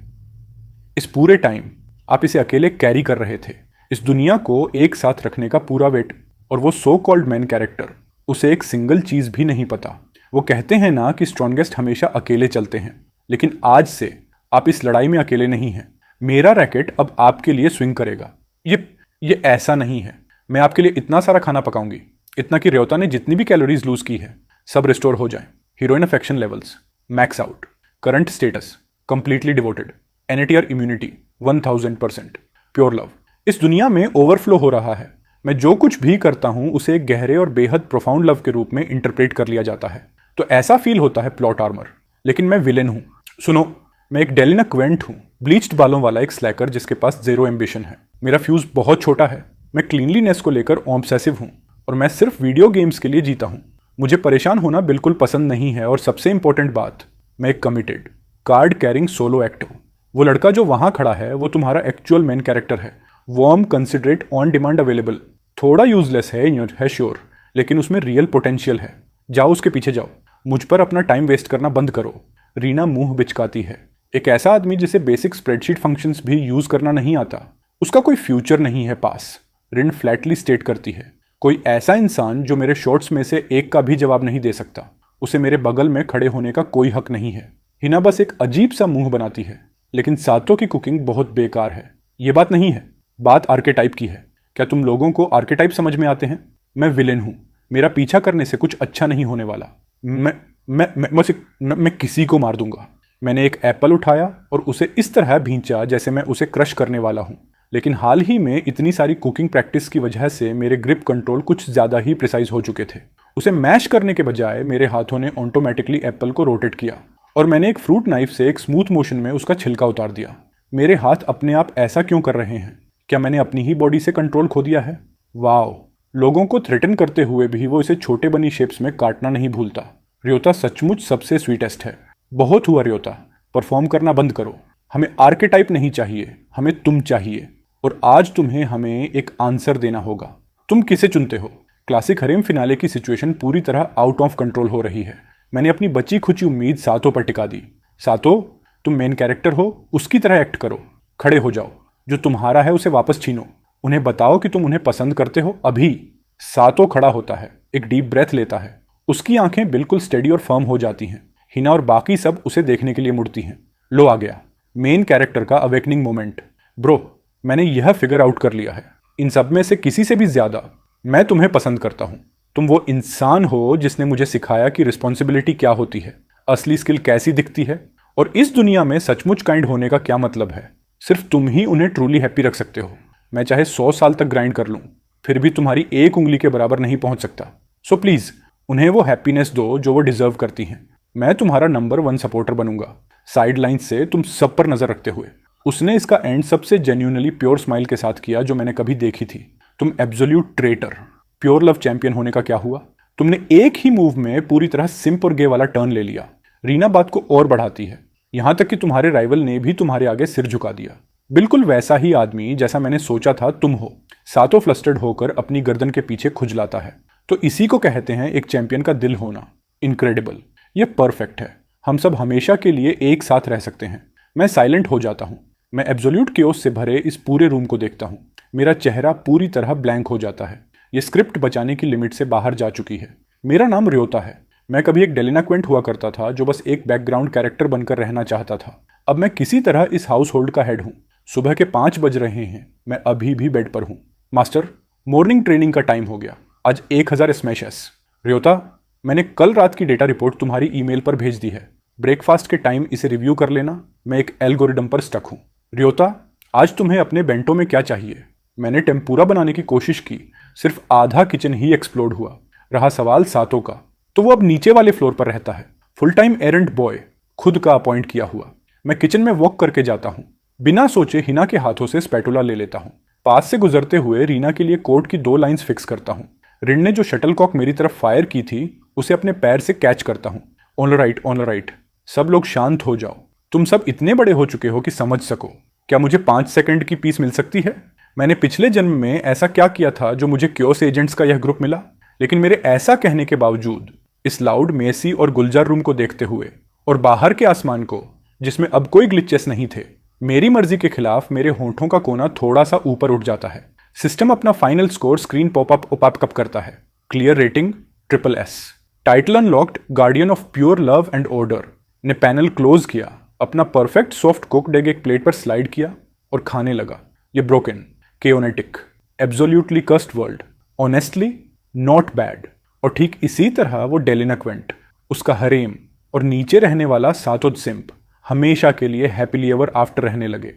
इस पूरे टाइम आप इसे अकेले कैरी कर रहे थे। इस दुनिया को एक साथ रखने का पूरा वेट, और वो सो कॉल्ड मैन कैरेक्टर, उसे एक सिंगल चीज भी नहीं पता। वो कहते हैं ना कि स्ट्रॉन्गेस्ट हमेशा अकेले चलते हैं, लेकिन आज से आप इस लड़ाई में अकेले नहीं हैं। मेरा रैकेट अब आपके लिए स्विंग करेगा। ये ऐसा नहीं है। मैं आपके लिए इतना सारा खाना पकाऊंगी, इतना कि रियोता ने जितनी भी कैलोरीज लूज की है सब रिस्टोर हो जाए। Heroine affection levels max out. Current status completely devoted. NATR immunity 1000%। Pure love. इस दुनिया में ओवरफ्लो हो रहा है। मैं जो कुछ भी करता हूं उसे एक गहरे और बेहद प्रोफाउंड लव के रूप में इंटरप्रेट कर लिया जाता है, तो ऐसा फील होता है प्लॉट आर्मर। लेकिन मैं विलेन हूं। सुनो, मैं एक डेलिना क्वेंट हूं, ब्लीच्ड बालों वाला एक स्लैकर जिसके पास जीरो एम्बिशन है। मेरा फ्यूज बहुत छोटा है। मैं क्लीनलीनेस को लेकर ऑब्सेसिव हूं और मैं सिर्फ वीडियो गेम्स के लिए जीता हूं। मुझे परेशान होना बिल्कुल पसंद नहीं है, और सबसे इंपॉर्टेंट बात, मैं एक committed card carrying solo act हूं। वो लड़का जो वहां खड़ा है वो तुम्हारा एक्चुअल मेन कैरेक्टर है। Warm, considerate, on demand, available. थोड़ा यूजलेस है श्योर, लेकिन उसमें रियल पोटेंशियल है। जाओ उसके पीछे जाओ। मुझ पर अपना टाइम वेस्ट करना बंद करो। रीना मुंह बिचकाती है। एक ऐसा आदमी जिसे बेसिक स्प्रेडशीट फंक्शंस भी यूज करना नहीं आता, उसका कोई फ्यूचर नहीं है पास। रिन फ्लैटली स्टेट करती है। कोई ऐसा इंसान जो मेरे शॉर्ट्स में से एक का भी जवाब नहीं दे सकता, उसे मेरे बगल में खड़े होने का कोई हक नहीं है। हिना बस एक अजीब सा मुंह बनाती है, लेकिन सातों की कुकिंग बहुत बेकार है। ये बात नहीं है, बात आर्केटाइप की है। क्या तुम लोगों को आर्केटाइप समझ में आते हैं? मैं विलेन हूं, मेरा पीछा करने से कुछ अच्छा नहीं होने वाला। मैं किसी को मार दूंगा। मैंने एक एप्पल उठाया और उसे इस तरह भींचा जैसे मैं उसे क्रश करने वाला हूं। लेकिन हाल ही में इतनी सारी कुकिंग प्रैक्टिस की वजह से मेरे ग्रिप कंट्रोल कुछ ज़्यादा ही प्रिसाइज हो चुके थे। उसे मैश करने के बजाय मेरे हाथों ने ऑटोमेटिकली एप्पल को रोटेट किया और मैंने एक फ्रूट नाइफ से एक स्मूथ मोशन में उसका छिलका उतार दिया। मेरे हाथ अपने आप ऐसा क्यों कर रहे हैं? क्या मैंने अपनी ही बॉडी से कंट्रोल खो दिया है? वाओ, लोगों को थ्रेटन करते हुए भी वो इसे छोटे बनी शेप्स में काटना नहीं भूलता। रियोता सचमुच सबसे स्वीटेस्ट है। बहुत हुआ रियोता, परफॉर्म करना बंद करो। हमें आर्केटाइप नहीं चाहिए, हमें तुम चाहिए। और आज तुम्हें हमें एक आंसर देना होगा। तुम किसे चुनते हो? क्लासिक हरेम फिनाले की सिचुएशन पूरी तरह आउट ऑफ कंट्रोल हो रही है। मैंने अपनी बची खुची उम्मीद सातों पर टिका दी। सातों, तुम मेन कैरेक्टर हो, उसकी तरह एक्ट करो। खड़े हो जाओ, जो तुम्हारा है उसे वापस छीनो। उन्हें बताओ कि तुम उन्हें पसंद करते हो अभी। सातों खड़ा होता है, एक डीप ब्रेथ लेता है। उसकी आंखें बिल्कुल स्टेडी और फर्म हो जाती हैं। हिना और बाकी सब उसे देखने के लिए मुड़ती हैं। लो आ गया मेन कैरेक्टर का अवेकनिंग मोमेंट। ब्रो, मैंने यह फिगर आउट कर लिया है, इन सब में से किसी से भी ज्यादा मैं तुम्हें पसंद करता हूं। तुम वो इंसान हो जिसने मुझे सिखाया कि रिस्पॉन्सिबिलिटी क्या होती है, असली स्किल कैसी दिखती है, और इस दुनिया में सचमुच काइंड होने का क्या मतलब है। सिर्फ तुम ही उन्हें ट्रूली हैप्पी रख सकते हो। मैं चाहे 100 साल तक ग्राइंड कर लूं, फिर भी तुम्हारी एक उंगली के बराबर नहीं पहुंच सकता। सो प्लीज उन्हें वो हैप्पीनेस दो जो वो डिजर्व करती हैं। मैं तुम्हारा नंबर 1 सपोर्टर बनूंगा, साइड लाइन से तुम सब पर नजर रखते हुए। उसने इसका एंड सबसे जेन्युइनली प्योर स्माइल के साथ किया जो मैंने कभी देखी थी। तुम absolute traitor. Pure love champion होने का क्या हुआ? तुमने एक ही मूव में पूरी तरह सिंप और गे वाला टर्न ले लिया। रीना बात को और बढ़ाती है, यहां तक कि तुम्हारे राइवल ने भी तुम्हारे आगे सिर झुका दिया। बिल्कुल वैसा ही आदमी जैसा मैंने सोचा था तुम हो। सातों फ्लस्टर्ड होकर अपनी गर्दन के पीछे खुजलाता है। तो इसी को कहते हैं एक चैंपियन का दिल होना। इनक्रेडिबल, ये परफेक्ट है। हम सब हमेशा के लिए एक साथ रह सकते हैं। मैं साइलेंट हो जाता हूं। मैं एब्सोल्यूट केओस से भरे इस पूरे रूम को देखता हूं। मेरा चेहरा पूरी तरह ब्लैंक हो जाता है। ये स्क्रिप्ट बचाने की लिमिट से बाहर जा चुकी है। मेरा नाम रियोता है। मैं कभी एक डेलिनाक्वेंट हुआ करता था जो बस एक बैकग्राउंड कैरेक्टर बनकर रहना चाहता था। अब मैं किसी तरह इस हाउस होल्ड का हेड हूं। सुबह के 5 बज रहे हैं, मैं अभी भी बेड पर हूं। मास्टर, मॉर्निंग ट्रेनिंग का टाइम हो गया। आज 1000 स्मैशेस। रियोता, मैंने कल रात की डेटा रिपोर्ट तुम्हारी ईमेल पर भेज दी है। ब्रेकफास्ट के टाइम इसे रिव्यू कर लेना। मैं एक एल्गोरिदम पर स्टक हूं। रियोता, आज तुम्हें अपने बेंटो में क्या चाहिए? मैंने टेम्पुरा बनाने की कोशिश की, सिर्फ आधा किचन ही एक्सप्लोड हुआ। रहा सवाल सातों का, तो वो अब नीचे वाले फ्लोर पर रहता है। फुल टाइम एरेंट बॉय, खुद का अपॉइंट किया हुआ। मैं किचन में वॉक करके जाता हूँ। बिना सोचे हिना के हाथों से स्पैटुला ले लेता हूँ। पास से गुजरते हुए रीना के लिए कोड की 2 लाइंस फिक्स करता हूँ। रिन ने जो शटलकॉक मेरी तरफ फायर की थी उसे अपने पैर से कैच करता हूँ। All right, all right. सब लोग शांत हो जाओ। तुम सब इतने बड़े हो चुके हो कि समझ सको। क्या मुझे 5 सेकंड की पीस मिल सकती है? मैंने पिछले जन्म में ऐसा क्या किया था जो मुझे क्योस एजेंट्स का यह ग्रुप मिला? लेकिन मेरे ऐसा कहने के बावजूद इस लाउड, मेसी और गुलजार रूम को देखते हुए और बाहर के आसमान को जिसमें अब कोई ग्लिचेस नहीं थे, मेरी मर्जी के खिलाफ मेरे होंठों का कोना थोड़ा सा ऊपर उठ जाता है। सिस्टम अपना फाइनल स्कोर स्क्रीन पॉपअप करता है। Clear rating SSS। Title unlocked guardian of pure love and order ने पैनल क्लोज किया, अपना परफेक्ट सॉफ्ट कुक्ड एग एक प्लेट पर स्लाइड किया और खाने लगा। ये ब्रोकन, केओनेटिक, एब्सोल्यूटली कस्ट वर्ल्ड, ऑनेस्टली नॉट बैड। और ठीक इसी तरह वो डेलिनाक्वेंट, उसका हरेम और नीचे रहने वाला सातों सिंप हमेशा के लिए हैप्पीली एवर आफ्टर रहने लगे।